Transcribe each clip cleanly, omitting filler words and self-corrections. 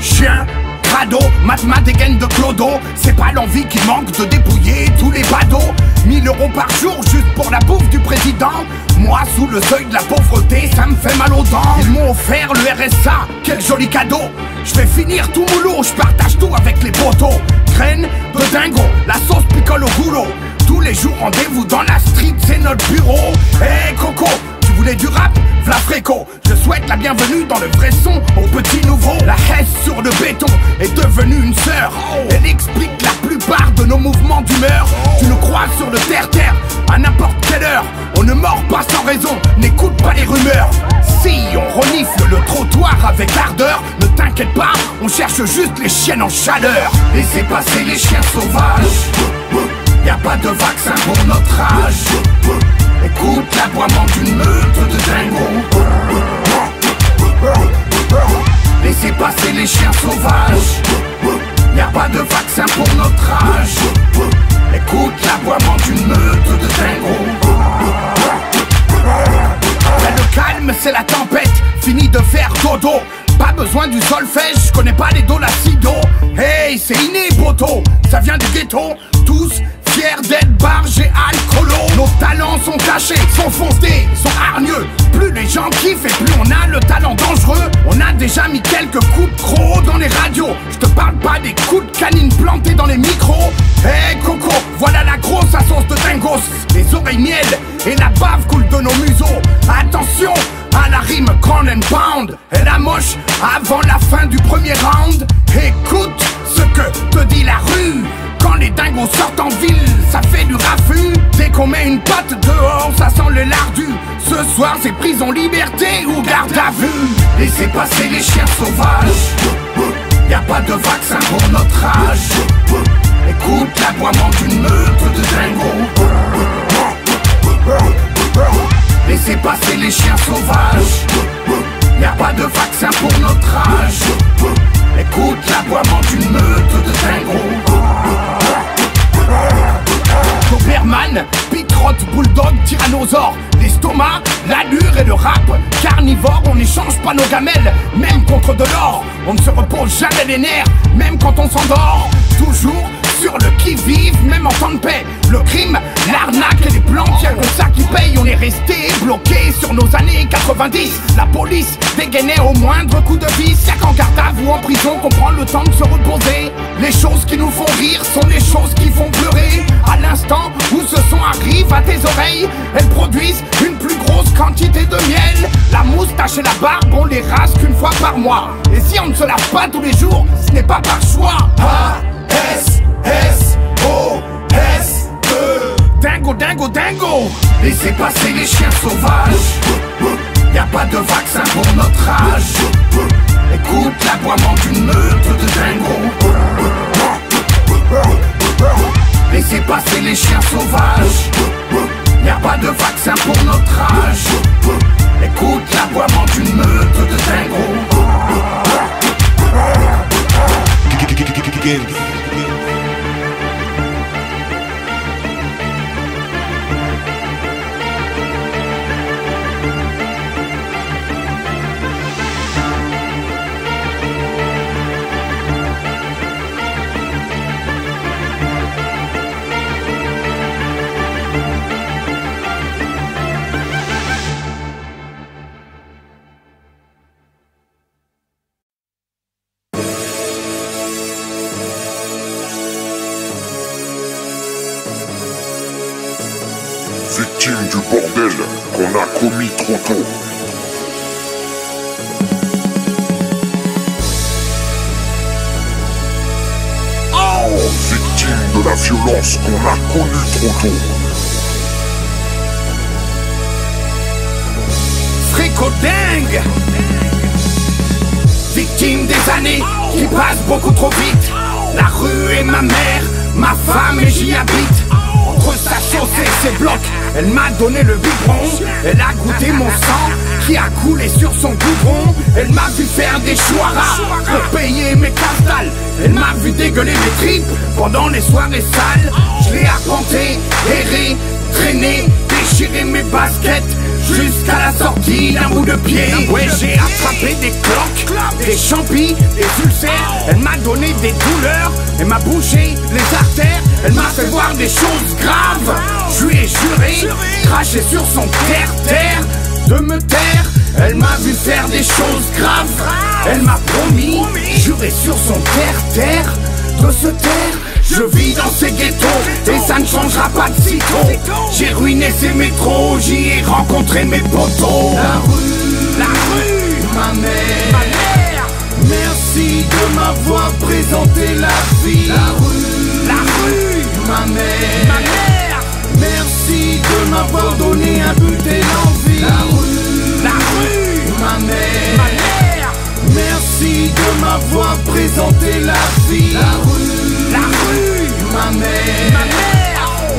Chien, crado, matma dégaine de clodo. C'est pas l'envie qui manque de dépouiller tous les badauds. 1000 € par jour juste pour la bouffe du président. Moi sous le seuil de la pauvreté, ça me fait mal aux dents. Ils m'ont offert le RSA, quel joli cadeau. Je vais finir tout moulot, je partage tout avec les potos. Graines de dingo, la sauce picole au goulot. Tous les jours rendez-vous dans la street, c'est notre bureau. Hey Coco, tu voulais du rap? V'la fréco. Je souhaite la bienvenue dans le vrai son aux petits nouveaux. La haisse sur le béton est devenue une sœur. Elle explique la plupart de nos mouvements d'humeur. Tu nous croises sur le terre-terre à n'importe quelle heure. On ne mord pas sans raison, n'écoute pas les rumeurs. Si on renifle le trottoir avec ardeur, ne t'inquiète pas, on cherche juste les chiennes en chaleur. Laissez passer les chiens sauvages. Y'a pas de vaccin pour notre âge. Écoute l'aboiement d'une meute de dingo. Laissez passer les chiens sauvages. Y'a pas de vaccin pour notre âge. Écoute l'aboiement d'une meute de dingo. Là le calme c'est la tempête, fini de faire dodo. Pas besoin du solfège, je connais pas les do la si do. Hey c'est inné poto, ça vient du ghetto. Tous fiers d'être barges et alcoolo. Nos talents sont cachés, sont foncés, sont hargneux. Plus les gens kiffent et plus on a le talent dangereux. On a déjà mis quelques coups de crocs dans les radios. Je te parle pas des coups de canine plantés dans les micros. Hey Coco, voilà la grosse à sauce de dingos. Les oreilles miel et la bave coule de nos museaux. Attention à la rime ground and pound. Et la moche avant la fin du premier round. Écoute ce que te dit la rue. Quand les dingos sortent en ville, ça fait du raffut. Dès qu'on met une patte dehors, ça sent le lardu. Ce soir c'est prison liberté ou garde à vue. Laissez passer les chiens sauvages. Y'a pas de vaccin pour notre âge. Écoute l'aboiement d'une meute de dingo. Laissez passer les chiens sauvages. Y'a pas de vaccin pour notre âge. Écoute l'aboiement d'une meute de dingo. Doberman, Pitrotte, Bulldog, Tyrannosaure. L'estomac, l'allure et le rap. Carnivore, on n'échange pas nos gamelles. Même contre de l'or, on ne se repose jamais les nerfs. Même quand on s'endort, toujours sur le qui-vive, même en temps de paix. Le crime, l'arnaque et les planques, y'a que ça qui paye. On est resté bloqué sur nos années 90. La police dégainait au moindre coup de vis. Y'a qu'en garde à vous en prison qu'on prend le temps de se reposer. Les choses qui nous font rire sont les choses qui font pleurer. À l'instant où ce son arrive à tes oreilles, elles produisent une plus grosse quantité de miel. La moustache et la barbe, on les rase qu'une fois par mois. Et si on ne se lave pas tous les jours, ce n'est pas par choix. A-S-S-O-S-E. Dingo, dingo, dingo. Laissez passer les chiens sauvages. Y'a pas de vaccin pour notre âge. Écoute l'aboiement d'une meute de dingo. Laissez passer les chiens sauvages. Y'a pas de vaccin pour notre âge. Écoute l'aboiement d'une meute de dingo. Victime du bordel qu'on a commis trop tôt. Victime de la violence qu'on a connue trop tôt. Fréco-dingue. Victime des années qui passent beaucoup trop vite. La rue est ma mère, ma femme et j'y habite. Entre sa chaussée et ses blocs, elle m'a donné le biberon. Elle a goûté mon sang qui a coulé sur son goudron. Elle m'a vu faire des chouaras pour payer mes castals. Elle m'a vu dégueuler mes tripes pendant les soirées sales. Je l'ai arpenté, erré, traîné, déchiré mes baskets jusqu'à la sortie d'un bout de pied. Ouais, j'ai attrapé des cloques, des champis, des ulcères. Elle m'a donné des douleurs, elle m'a bouché les artères. Elle m'a fait voir des choses graves. Je lui ai juré, craché sur son terre-terre de me taire. Elle m'a vu faire des choses graves. Elle m'a promis, juré sur son terre-terre de se taire. Je vis dans ces ghettos et ça ne changera pas de sitôt. J'ai ruiné ces métros, j'y ai rencontré mes potos. La rue, ma mère, merci de m'avoir présenté la vie. La rue, ma mère, merci de m'avoir donné un but et l'envie. La rue, ma mère, merci de m'avoir présenté la vie. La rue, ma mère,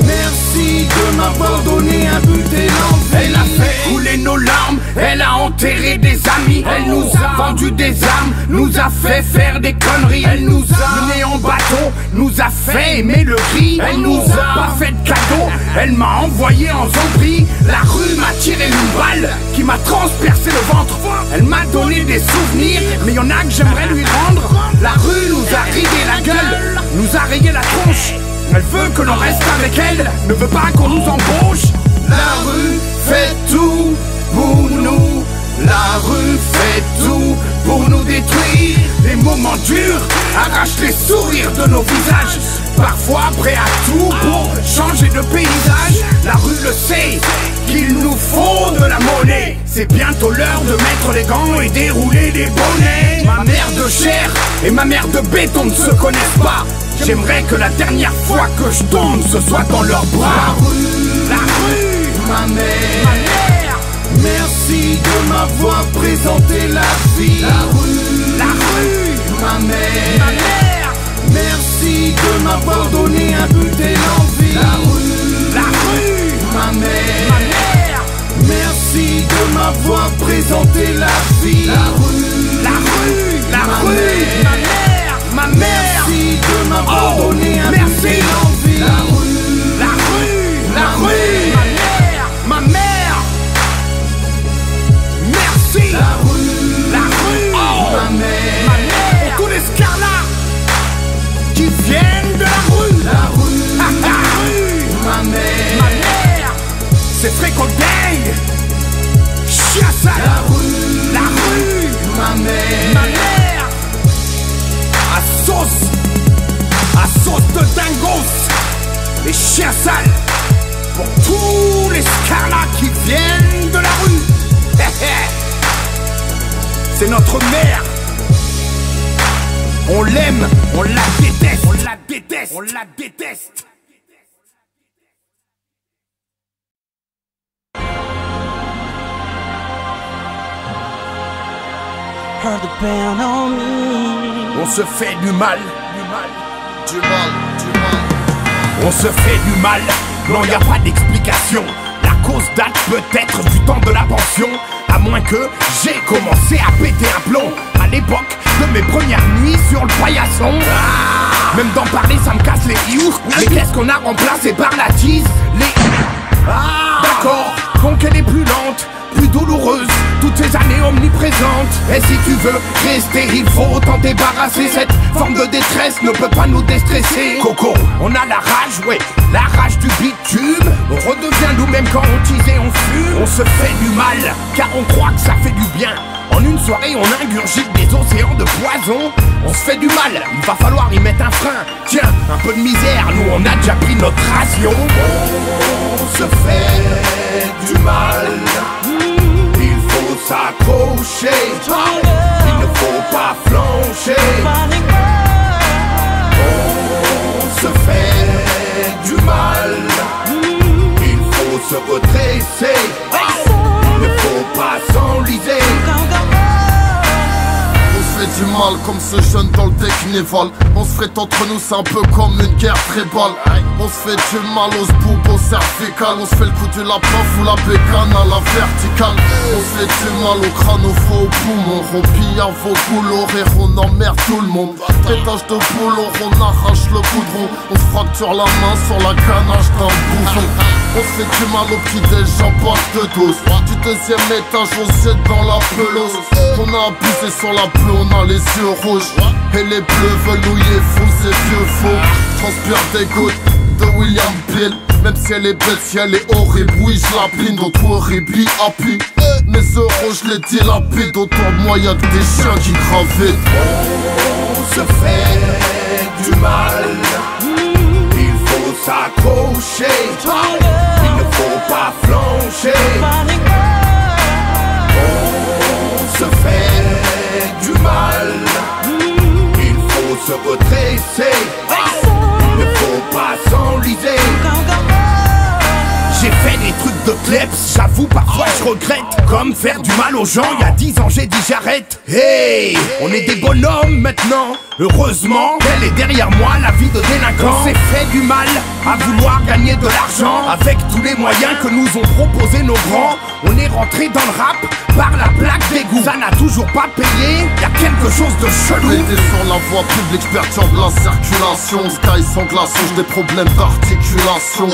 merci de m'avoir donné un but et l'envie. Elle a fait couler nos larmes, elle a enterré des amis. Elle nous a vendu des armes, nous a fait faire des conneries. Elle nous a menés en bateau, nous a fait aimer le gris. Elle nous a pas fait de cadeau, elle m'a envoyé en zombie. La rue m'a tiré une balle qui m'a transpercé le ventre. Elle m'a donné des souvenirs, mais y'en a que j'aimerais lui rendre. La rue nous a rayé la gueule, nous a rayé la tronche. Elle veut que l'on reste avec elle, ne veut pas qu'on nous embauche. La rue fait tout pour nous, la rue fait tout pour nous détruire. Les moments durs arrachent les sourires de nos visages, parfois prêts à tout pour changer de paysage. La rue le sait qu'il nous faut de la monnaie. C'est bientôt l'heure de mettre les gants et dérouler les bonnets. Ma mère de chair et ma mère de béton ne se connaissent pas. J'aimerais que la dernière fois que je tombe, ce soit dans leurs bras. La rue, ma mère, merci de m'avoir présenté la vie. La rue, ma mère, merci de m'avoir donné un but et l'envie. La rue, ma mère, merci de m'avoir présenté la vie. La rue, ma mère, merci de m'avoir donné un but et l'envie. La rue, ma mère, merci. La rue, ma mère, pour tous les scarlats qui viennent de la rue. La rue, ma mère, c'est Fréco Gang, Chiassal. La rue, ma mère, à sauce de dingos, les chiens sales, pour tous les scarlats qui viennent de la rue. C'est notre mère. On l'aime, on la déteste, on la déteste, on la déteste. Heard the band on me. On se fait du mal, Du mal. on se fait du mal. Non, y a pas d'explication. La cause date peut-être du temps de la pension, à moins que j'ai commencé à péter un plomb à l'époque de mes premières nuits sur le paillasson. Même d'en parler ça me casse les hious. Mais qu'est-ce qu'on a remplacé par la tease? D'accord, donc elle est plus lente, plus douloureuse, toutes ces années omniprésentes. Et si tu veux rester, il faut t'en débarrasser. Cette forme de détresse ne peut pas nous déstresser. Coco, on a la rage, ouais, la rage du bitume. On redevient nous-mêmes quand on tease et on fume. On se fait du mal, car on croit que ça fait du bien. En une soirée, on ingurgite des océans de poison. On se fait du mal, il va falloir y mettre un frein. Tiens, un peu de misère, nous on a déjà pris notre ration. On se fait du mal, il faut s'accrocher, il ne faut pas flancher. On se fait du mal, il faut se redresser, il ne faut pas s'enliser. On se fait du mal comme ce jeune dans le décnéval. On se ferait entre nous, c'est un peu comme une guerre tribale. On se fait du mal, on se bouge au cervical. On se fait le coup du lapin ou la bécane à la verticale. calme. On se fait du mal au crâne, au faux poumon. On pille à vos boulots, rire, on emmerde tout le monde. Pétage de boulot, on arrache le goudron. On se fracture la main sur la ganache d'un bouffon. On se fait du mal au petit-déj en boîte de dose. Du deuxième étage, on se jette dans la pelouse. On a abusé sur la bleue, on a les yeux rouges. Et les bleus veulent nouiller fous, ces vieux faux. Transpire des gouttes de William Peel. Même si elle est belle, si elle est horrible, oui je la pine. D'autres horribles, happy. Mes euros je les dilapide. Autour de moi y'a que des chiens qui gravitent. On se fait du mal. Il faut s'accrocher. Il ne faut pas flancher. On se fait du mal. Il faut se redresser. Il ne faut pas s'enliser. J'ai fait des trucs de kleps, j'avoue parfois je regrette. Comme faire du mal aux gens, il y a 10 ans j'ai dit j'arrête. Hey, on est des bonhommes maintenant. Heureusement, elle est derrière moi, la vie de délinquant. On s'est fait du mal à vouloir gagner de l'argent. Avec tous les moyens que nous ont proposés nos grands. On est rentré dans le rap par la plaque d'égout. Ça n'a toujours pas payé, y a quelque chose de chelou. Pété sur la voie publique, j'perturbe la circulation. Sky sans glaçon, j'ai des problèmes d'articulation.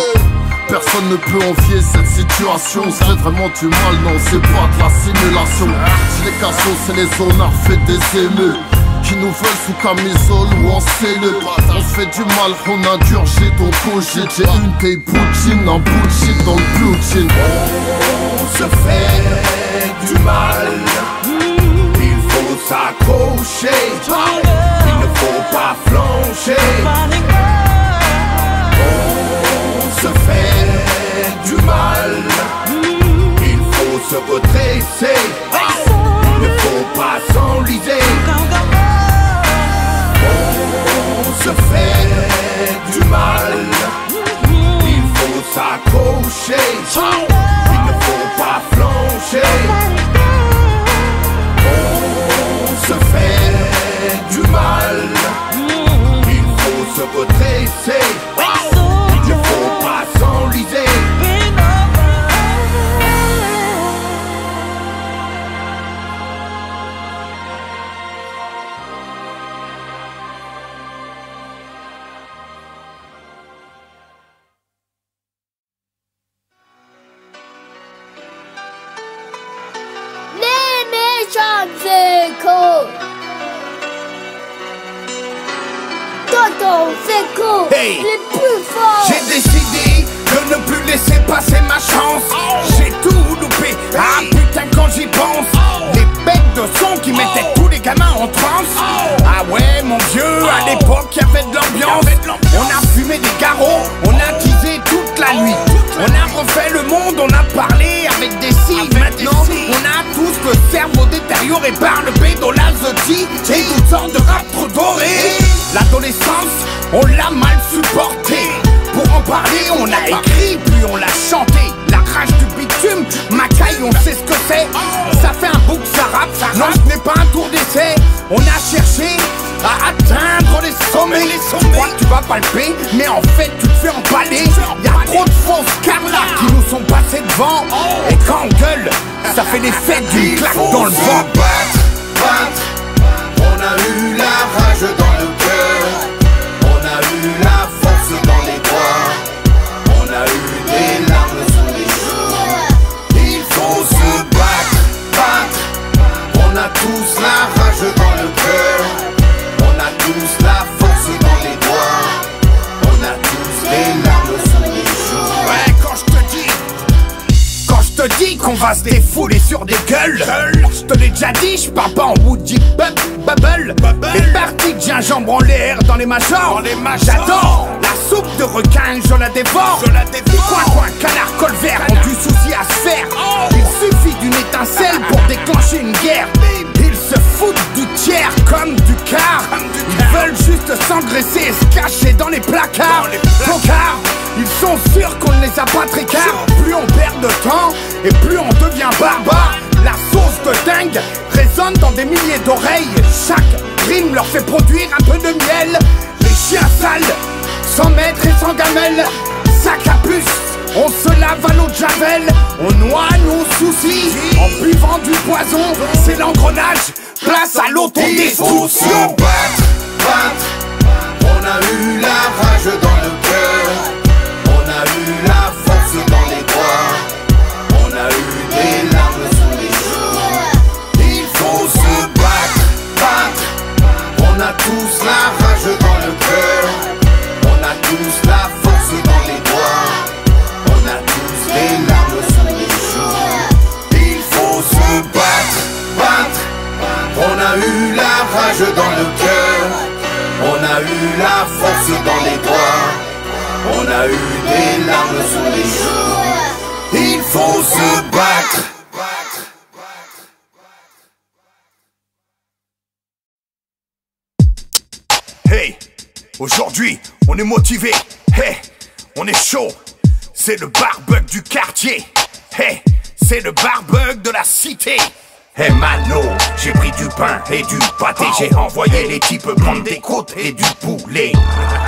Personne ne peut envier cette situation. On se fait vraiment du mal, non c'est pas de la simulation. Si les cassos c'est les honnards fait des émeutes qui nous veulent sous camisole ou en cellule. On se fait du mal, on a durgé ton cogite. J'ai une taille poutine, un bullshit dans le blue jean. On se fait du mal. Il faut s'accrocher. Il ne faut pas flancher. On se fait du mal. Il faut se redresser. Il ne faut pas s'enliser. On se fait du mal. Il faut s'accrocher. Il ne faut pas flancher. On se fait du mal. Il faut se redresser. Il ne faut pas s'enliser. Hey, j'ai décidé de ne plus laisser passer ma chance. J'ai tout loupé, ah putain quand j'y pense. Les bêtes de son qui mettaient tous les gamins en transe. Ah ouais mon vieux, à l'époque y'avait de l'ambiance. On a fumé des garrots, on a teasé toute la nuit. On a refait le monde, on a parlé avec des cils. Maintenant on a tous le cerveau détérioré par le pédolazoti et toutes sortes de rap trop dorés. L'adolescence, on l'a mal supporté. Pour en parler, on a écrit, puis on l'a chanté. La rage du bitume, Macaille, on sait ce que c'est. Ça fait un bouc, ça rappe, non ce n'est pas un tour d'essai. On a cherché à atteindre les sommets. Tu crois que tu vas palper, mais en fait tu te fais empaler. Y'a trop de fausses carlas qui nous sont passés devant. Et quand on gueule, ça fait l'effet d'une claque dans le vent. On a eu la rage dans le cœur. On a eu la force dans les doigts. On a eu des larmes sous les joues. Il faut se battre. On a tous la rage dans le cœur. On a tous la force dans les doigts. On a tous des larmes sous les joues. Ouais, quand je te dis qu'on va se défouler sur des gueules. Je te l'ai déjà dit, je pars pas en Woody Bubble. Les parties de gingembre en l'air dans les majors. J'adore la soupe de requin, je la dévore. Des coins, canard colvert ont du souci à se faire. Il suffit d'une étincelle pour déclencher une guerre. Ils se foutent du tiers comme du quart. Ils veulent juste s'engraisser et se cacher dans les placards. Tocards, ils sont sûrs qu'on ne les a pas très cars. Plus on perd de temps et plus on devient barbare. La sauce de dingue résonne dans des milliers d'oreilles. Chaque rime leur fait produire un peu de miel. Les chiens sales, sans maître et sans gamelle. Sac à puce, on se lave à l'eau de javel. On noie nos soucis vend du poison, c'est l'engrenage, place à l'autodestruction. Il faut se battre. On a eu la rage dans le cœur, on a eu la force dans les doigts, on a eu des larmes sous les joues. Il faut se battre. On a tous la rage dans le cœur, on a tous la force dans les doigts, on a tous des larmes sous les joues. Il faut se battre. On a eu la rage dans le cœur, on a eu la force dans les doigts, on a eu des larmes sous les joues. Il faut se battre. Hey, aujourd'hui, on est motivé. Hey, on est chaud. C'est le barbug du quartier. Hey, c'est le barbug de la cité. Hey Mano, j'ai pris du pain et du pâté. J'ai envoyé les types prendre des côtes et du poulet.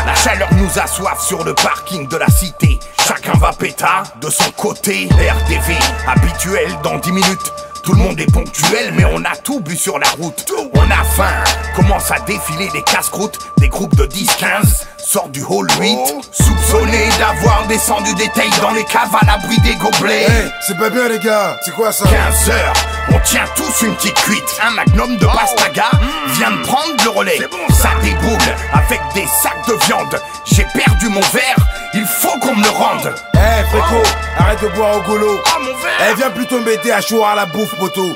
La chaleur nous assoiffe sur le parking de la cité. Chacun va pétard de son côté. RDV, habituel dans 10 minutes. Tout le monde est ponctuel, mais on a tout bu sur la route. On a faim, commence à défiler des casse-croûtes. Des groupes de 10-15 sortent du hall 8, soupçonnés d'avoir descendu des tailles dans les caves à l'abri des gobelets. Hey, c'est pas bien les gars, c'est quoi ça? 15 heures, on tient tous une petite cuite. Un magnum de pastaga vient de prendre le relais. Ça déboule avec des sacs de viande. J'ai perdu mon verre, il faut qu'on me le rende. Hey Fréco, arrête de boire au golo. Ah mon verre. Eh, viens plutôt m'aider à choir à la bouffe, poteau.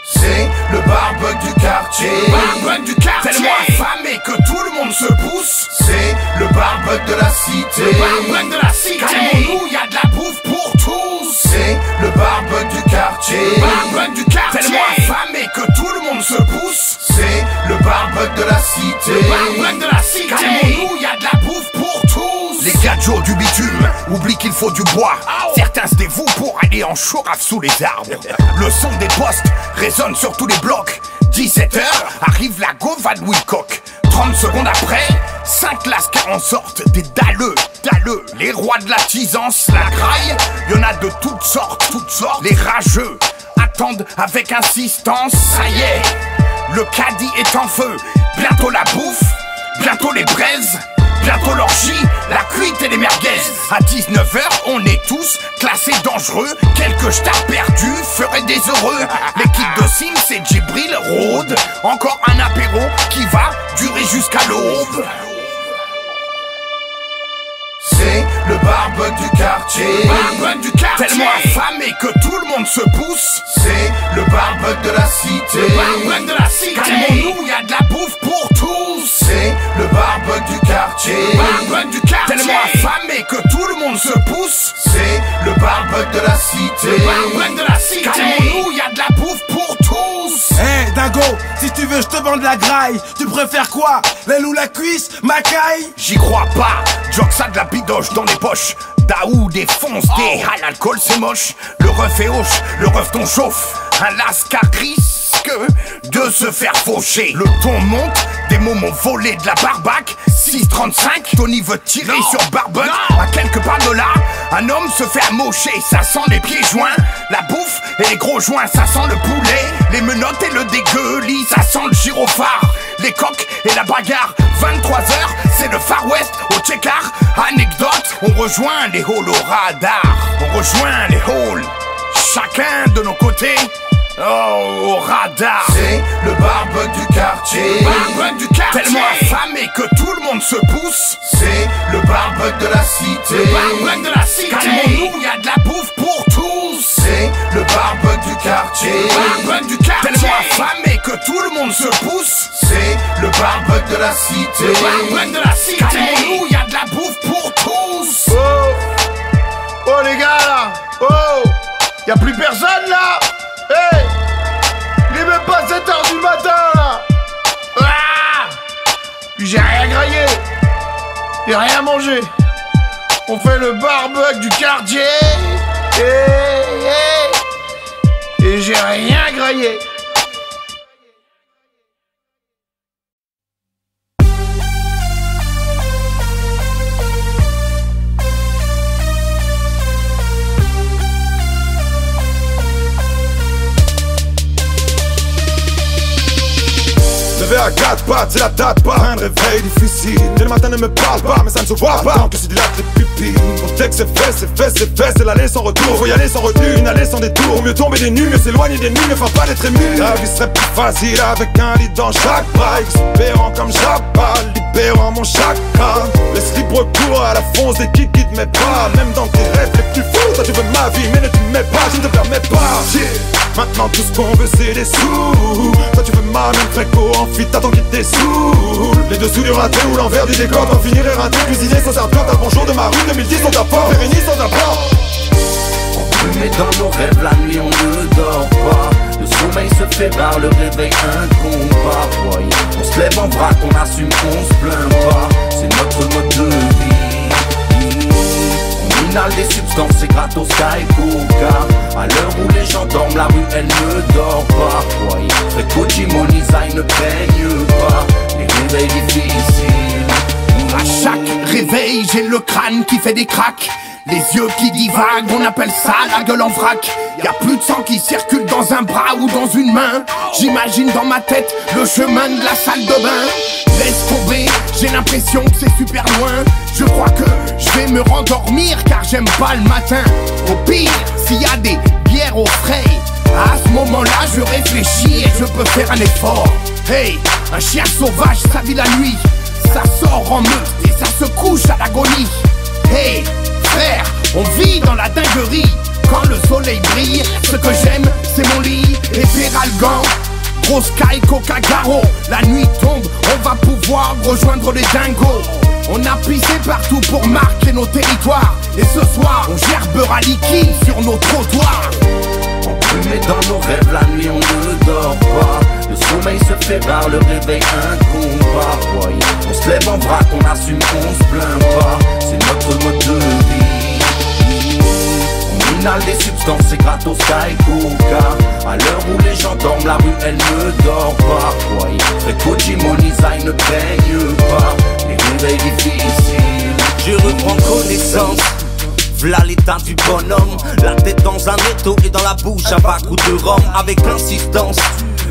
C'est le barbug du quartier. Barbug du quartier. Tellement affamé que tout le monde se pousse. C'est le barbug de la cité. Le barbug de la cité. Calmons-nous, y a de la bouffe pour tous. C'est le barbug du quartier. Barbug du quartier. Tellement affamé que tout le monde se pousse. C'est le barbug de la cité. Le barbug de la cité. Calmons-nous, y a de la bouffe pour tous. Les gadgets du bitume oublient qu'il faut du bois. Certains se dévouent pour aller en chouraf sous les arbres. Le son des postes résonne sur tous les blocs. 17h, arrive la gauva de Wilcock. 30 secondes après, 5 lascars en sortent. Des dalleux. Les rois de la tisance, la graille. Y'en a de toutes sortes. Les rageux attendent avec insistance. Ça y est, le caddie est en feu. Bientôt la bouffe, bientôt les braises. Bientôt l'orgie, la cuite et les merguez. À 19h, on est tous classés dangereux. Quelques stars perdus feraient des heureux. L'équipe de Sim, c'est Djibril, Rhodes. Encore un apéro qui va durer jusqu'à l'aube. C'est le barbug du quartier. Barbug du quartier. Tellement affamé que tout le monde se pousse. C'est le barbug de la cité. Le barbug de la cité. Calmons-nous, y a de la bouffe pour tous. C'est le barbug du quartier. Barbug du quartier. Tellement affamé que tout le monde se pousse. C'est le barbug de la cité. Le barbug de la cité. Calmons-nous, y a de la bouffe pour tous. Hey Dingo, si tu veux je te vends de la graille. Tu préfères quoi? L'aile ou la cuisse? Ma caille? J'y crois pas, Jox a de la bidoche dans les poches. Daoud défonce des à l'alcool c'est moche. Le ref est hoche, le ref ton chauffe. Un lascar risque de se faire faucher. Le ton monte, des mots m'ont volé de la barbac. 6,35, Tony veut tirer sur Barbug. À quelques pas de là, un homme se fait amocher. Ça sent les pieds joints, la bouffe et les gros joints. Ça sent le poulet, les menottes et le dégueulis. Ça sent le gyrophare, les coques et la bagarre. 23h, c'est le Far West au check-art. Anecdote, on rejoint les halls au radar. On rejoint les halls, chacun de nos côtés. Oh, au radar. C'est le barbug du quartier. Barbug du quartier. Tellement affamé que tout le monde se pousse. C'est le barbug de la cité. Le barbug de la cité. Calmons-nous, y a de la bouffe pour tous. C'est le barbug du quartier. Barbug du quartier. Tellement affamé que tout le monde se pousse. C'est le barbug de la cité. Le barbug de la cité. Calmons-nous, y a de la bouffe pour tous. Oh les gars là. Oh, y a plus personne là. Hey, il est même pas 7h du matin là. Ah, puis j'ai rien graillé, j'ai rien mangé. On fait le barbug du quartier et j'ai rien graillé. lever à 4 pattes, c'est la date pas. Un réveil difficile, dès le matin ne me parle pas, mais ça ne se voit pas. Tant que c'est de la pupille, bon, dès que c'est fait, c'est l'aller sans retour. Faut y aller sans retenue, une allée sans détour. Mieux tomber des nues, mieux s'éloigner des nues, mieux faire pas d'être ému. La vie serait plus facile avec un lit dans chaque bras. Exubérant comme Jabba, libérant mon chakra. Laisse libre cours à la fonce des kicks qui te met pas. Même dans tes rêves les plus fous, toi tu veux ma vie mais ne tu me mets pas, je ne te permets pas. Maintenant tout ce qu'on veut c'est des sous. Toi tu veux ma même fréco en fit, t'attends qu'il te dessous. Les dessous du raté ou l'envers du décor. T'en finir éreinté, cuisiner sans serpent. Un bonjour de ma rue 2010 sans apport, Périgny sans apport. Mais dans nos rêves la nuit on ne dort pas. Le sommeil se fait par le réveil, un combat. Voyez, on se lève en vrac, on assume, on se plaint pas. C'est notre mode de vie. On inhale des substances, c'est gratos, sky, coca. À l'heure où les gens dorment, la rue elle ne dort pas. Voyez, Fréco, Jimoniza, ne peigne pas. Les réveils difficiles. À chaque réveil, j'ai le crâne qui fait des cracks. Les yeux qui divaguent, on appelle ça la gueule en vrac. Y'a plus de sang qui circule dans un bras ou dans une main. J'imagine dans ma tête le chemin de la salle de bain. Laisse tomber, j'ai l'impression que c'est super loin. Je crois que je vais me rendormir car j'aime pas le matin. Au pire, s'il y a des bières au frais, à ce moment-là je réfléchis et je peux faire un effort. Hey, un chien sauvage ça vit la nuit. Ça sort en meute et ça se couche à l'agonie. Hey, frère, on vit dans la dinguerie. Quand le soleil brille, ce que j'aime, c'est mon lit et Feralgan. Gros sky, coca, garo. La nuit tombe, on va pouvoir rejoindre les dingos. On a pissé partout pour marquer nos territoires. Et ce soir, on gerbera liquide sur nos trottoirs. Mais dans nos rêves la nuit on ne dort pas. Le sommeil se fait par le réveil, un combat. Voyez, on se lève en vrac, on assume, on se plaint pas. C'est notre mode de vie. On inhale des substances, c'est gratos, sky, coca. À l'heure où les gens dorment, la rue elle ne dort pas. Voyez, Fréco, Jimoniza, ne peigne pas. Les réveils difficiles. Je reprends connaissance. V'là l'état du bonhomme, la tête dans un étau et dans la bouche un bas coup de rhum. Avec insistance,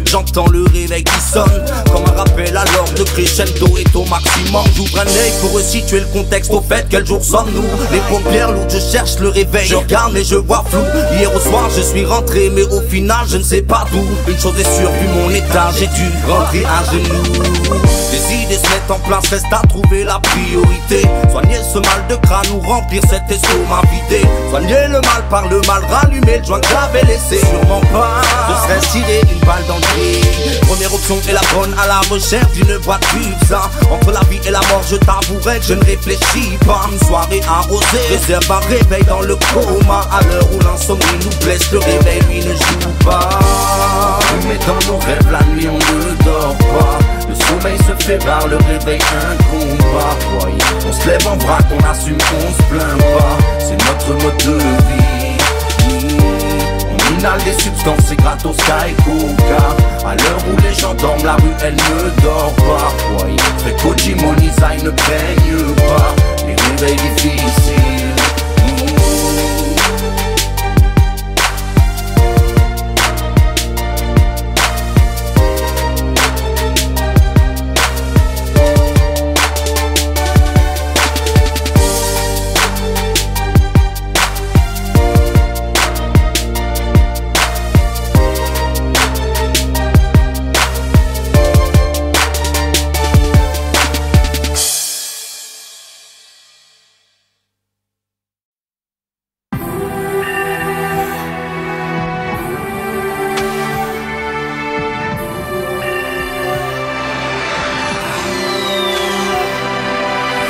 j'entends le réveil qui sonne comme un rappel alors de crescendo est au maximum. J'ouvre un œil pour resituer le contexte au fait quel jour sommes-nous. Les paupières lourdes, je cherche le réveil. Je regarde mais je vois flou. Hier au soir je suis rentré mais au final je ne sais pas d'où. Une chose est sûre, vu mon état j'ai dû rentrer à genoux. Les idées se mettent en place, reste à trouver la priorité. Soigner ce mal de crâne ou remplir cet estomac vidé. Soigner le mal par le mal, rallumer le joint que j'avais laissé. Sûrement pas, ce serait tirer une balle dans le pied. Première option est la bonne, à la recherche d'une boîte pizza. Entre la vie et la mort je t'avouerai que je ne réfléchis pas. Une soirée arrosée, réserve un réveil dans le coma. À l'heure où l'insomnie nous blesse, le réveil lui ne joue pas. Mais dans nos rêves la nuit on ne dort pas. Le sommeil se fait par le réveil, un combat. Voyez, on se lève en vrac, on assume, on se plaint pas. C'est notre mode de vie. On inhale des substances, c'est gratos, sky, coca. À l'heure où les gens dorment, la rue elle ne dort pas. Voyez, Fréco, Jimoniza, ne peigne pas. Les réveils difficiles.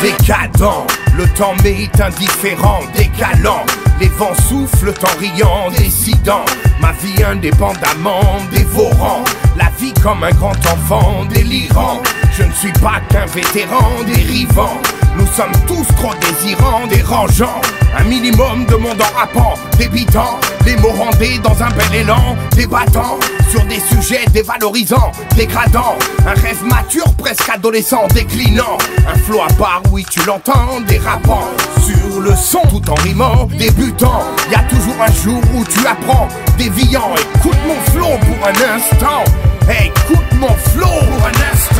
Décadent, le temps m'est indifférent, décalant. Les vents soufflent en riant, décidant. Ma vie indépendamment, dévorant. La vie comme un grand enfant, délirant. Je ne suis pas qu'un vétéran dérivant. Nous sommes tous trop désirants, dérangeants. Un minimum de monde en rappant, débitant. Les mots rendés dans un bel élan, débattant sur des sujets dévalorisants, dégradants. Un rêve mature, presque adolescent, déclinant. Un flow à part, oui tu l'entends, dérapant sur le son, tout en rimant, débutant. Y a toujours un jour où tu apprends, déviant. Écoute mon flow pour un instant. Hey, écoute mon flow pour un instant.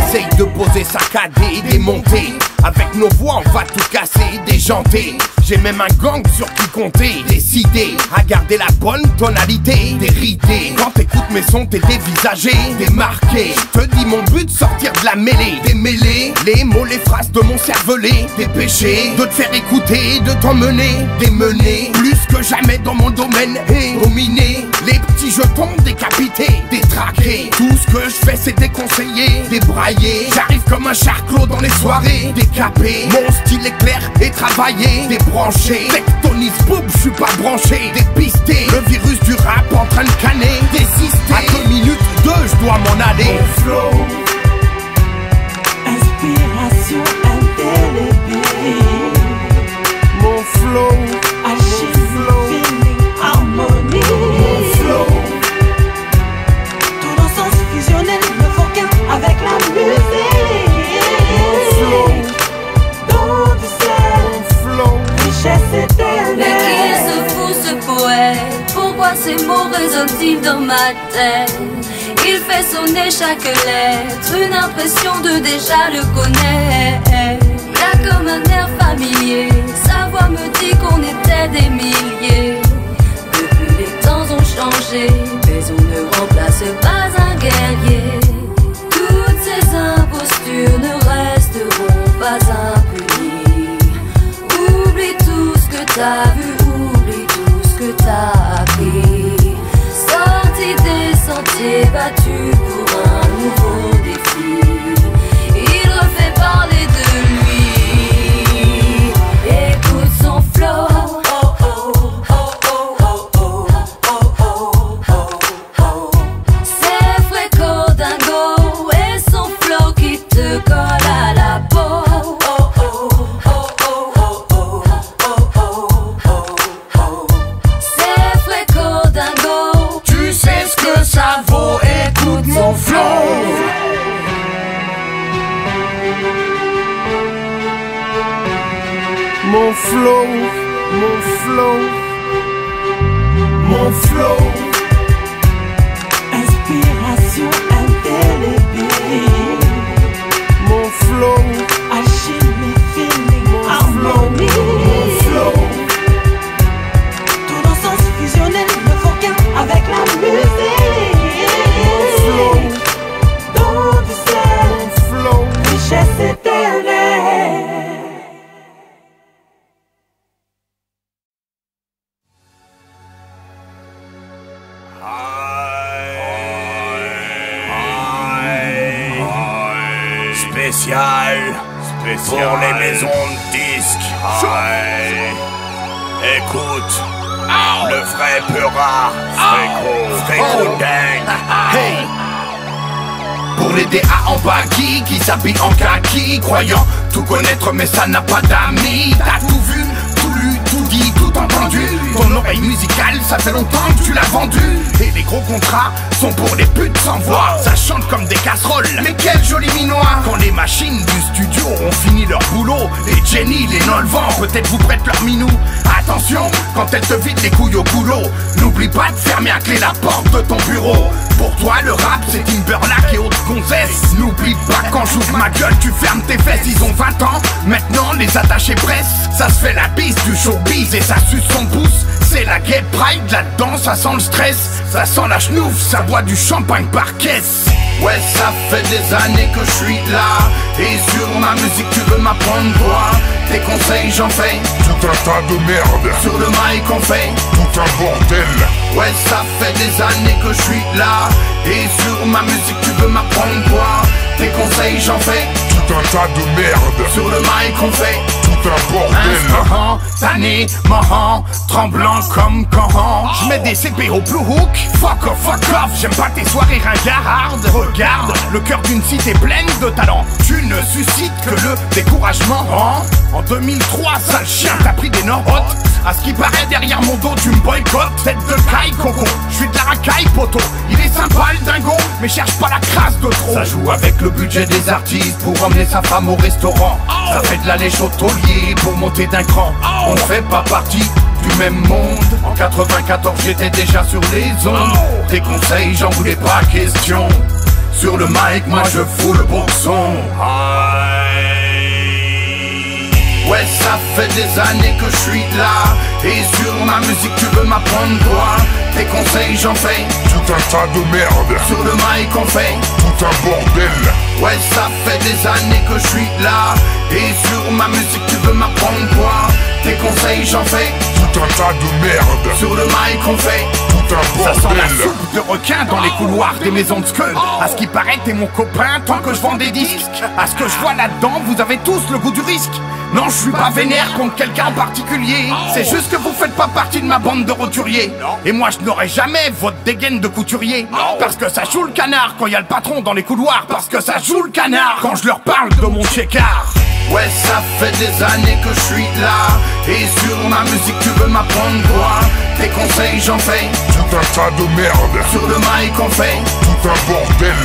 essaye de poser, saccader, démonter. Avec nos voix on va tout casser, déjanter. J'ai même un gang sur qui compter. Décidé à garder la bonne tonalité. Dérité, quand t'écoutes mes sons t'es dévisagé, démarqué. Je te dis mon but, sortir de la mêlée. Démêler les mots, les phrases de mon cervelet. Dépêcher de te faire écouter, de t'emmener. Démener, plus que jamais dans mon domaine. Et dominer les petits jetons décapités, détraqués. Tout ce que je fais c'est déconseiller, débrailler. J'arrive comme un charclos dans les soirées. Décapé, mon style est clair et travaillé. Débranché, tectonise boum, je suis pas branché. Dépisté, le virus du rap en train de canner. Désisté, à 2 minutes 2 je dois m'en aller. Mon flow, inspiration indélébile. Mon flow, Alchimie, feeling, harmonie. mon flow, Tout nos sens fusionnels ne font qu'un avec la musique. flow, Don du ciel, flow. richesse éternelle. Mais qui se fout ce poète? Pourquoi ces mots résonnent-ils dans ma tête? Il fait sonner chaque lettre, une impression de déjà le connaître. Y'a comme un air familier, sa voix me dit qu'on était des milliers. Depuis les temps ont changé, mais on ne remplace pas un guerrier. Toutes ces impostures ne resteront pas impunies. Oublie tout ce que t'as vu, oublie tout ce que t'as appris. Sorti des sentiers battus pour un nouveau défi. Il refait parler de lui. Écoute son flow. C'est fréco dingo et son flow qui te colle à la peau. C'est fréco dingo. tu sais ce que ça vaut. Écoute mon flow. Mon flow, mon flow, mon flow, Inspiration indélébile. mon flow, Alchimie, feeling, harmonie. mon flow, Tous nos sens fusionnels ne font qu'un avec la musique. flow, Don du ciel, flow. richesse éternelle. Spécial pour les maisons de disques. Écoute, le vrai Peura, Fréco Gang. Hey, pour les DA en baggy qui s'habillent en kaki, croyant tout connaître mais ça n'a pas d'amis. T'as tout vu, tout lu, tout dit, tout entendu. Ton oreille musicale, ça fait longtemps que tu l'as vendu. Et les gros contrats sont pour les putes sans voix. Ça chante comme des casseroles, mais quel joli minois. Quand les machines du studio ont fini leur boulot, les Jenny, les Nolvan, peut-être vous prêtent leur minou. Attention, quand elles te vident les couilles au boulot, n'oublie pas de fermer à clé la porte de ton bureau. Pour toi le rap c'est Timberlake et autres gonzesses. N'oublie pas quand j'ouvre ma gueule tu fermes tes fesses. Ils ont 20 ans, maintenant les attachés pressent. Ça se fait la bise du showbiz et ça suce son pouce. C'est la gay pride là-dedans, ça sent le stress. Ça sent la chenouf, ça boit du champagne par caisse. Ouais ça fait des années que je suis là. Et sur ma musique tu veux m'apprendre quoi? Tes conseils j'en fais Tout un tas de merde, sur le mic on fait tout un bordel. ouais ça fait des années que je suis là. Et sur ma musique tu veux m'apprendre quoi? Tes conseils j'en fais Tout un tas de merde, sur le mic on fait tout un bordel. instantané, morant, tremblant comme Coran. Je mets des CP au Blue Hook. Fuck off, j'aime pas tes soirées ringardes. Regarde, le cœur d'une cité pleine de talent. Tu ne suscites que le découragement. En 2003, sale chien, t'as pris des notes. À ce qui paraît, derrière mon dos, tu me boycottes. Tête de caille, coco, je suis de la racaille, poteau. Il est sympa le dingo, mais cherche pas la crasse de trop. Ça joue avec le budget des artistes pour emmener sa femme au restaurant. Ça fait de la lèche au taulier pour monter d'un cran. On fait pas partie du même monde. En 94 j'étais déjà sur les ondes. Tes conseils j'en voulais pas question. Sur le mic, moi je fous le bon son. Ouais, ça fait des années que je suis là. Et sur ma musique tu veux m'apprendre quoi? Tes conseils j'en fais Tout un tas de merde, sur le mic on fait tout un bordel. ouais, ça fait des années que je suis là. Et sur ma musique tu veux m'apprendre quoi? Tes conseils j'en fais Tout un tas de merde, sur le mic on fait tout un ça sent la bordel. soupe de requin dans les couloirs des maisons de scud. À ce qui paraît t'es mon copain tant que je vends des disques. À ce que je vois là-dedans vous avez tous le goût du risque. Non, je suis pas vénère contre quelqu'un en particulier. C'est juste que vous faites pas partie de ma bande de roturiers. Et moi je n'aurai jamais votre dégaine de couturier. Parce que ça joue le canard quand y a le patron dans les couloirs. Parce que ça joue le canard quand je leur parle de mon checkard. Ouais, ça fait des années que je suis là. Et sur ma musique tu veux m'apprendre quoi? Tes conseils j'en fais Tout un tas de merde, sur le mic on fait tout un bordel.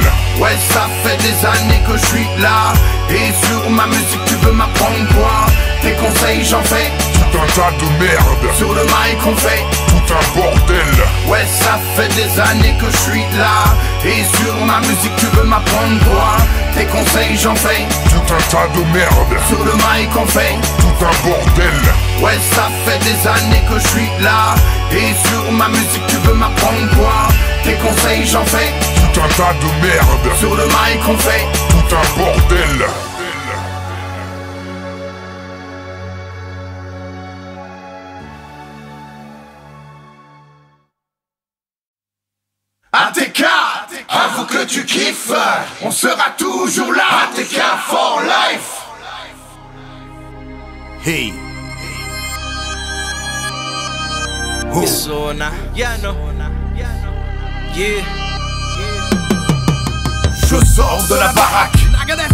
ouais, ça fait des années que je suis là. Et sur ma musique tu veux m'apprendre quoi? Tes conseils j'en fais Tout un tas de merde, sur le mic on fait tout un bordel. ouais, ça fait des années que je suis là. Et sur ma musique tu veux m'apprendre quoi? Tes conseils j'en fais Tout un tas de merde, sur le mic on fait tout un bordel. ouais, ça fait des années que je suis là. Et sur ma musique tu veux m'apprendre quoi? Tes conseils j'en fais Tout un tas de merde, sur le mic on fait tout un bordel. ATK, avoue que tu kiffes. On sera toujours là. ATK for life. Hey. Oh. Sona, yeah, no. Yeah. Je sors de la baraque.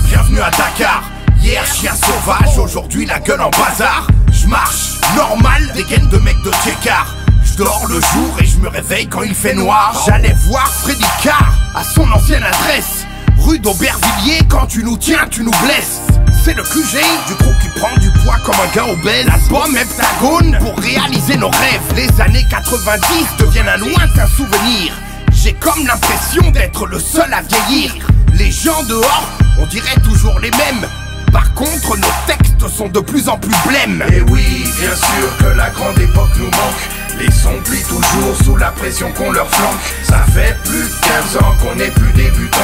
Bienvenue à Dakar. Hier chien sauvage, aujourd'hui la gueule en bazar. Je marche normal, des gaines de mecs de Tchekar. Je dors le jour et je me réveille quand il fait noir. J'allais voir Freddy Carr à son ancienne adresse, rue d'Aubervilliers. Quand tu nous tiens, tu nous blesses. C'est le QG du groupe qui prend du poids comme un gars obèse. L'album Heptagone pour réaliser nos rêves. Les années 90 deviennent un lointain souvenir. J'ai comme l'impression d'être le seul à vieillir. Les gens dehors, on dirait toujours les mêmes. Par contre, nos textes sont de plus en plus blêmes. Et oui, bien sûr que la grande époque nous manque. Les sons plient toujours sous la pression qu'on leur flanque. Ça fait plus de 15 ans qu'on n'est plus débutant.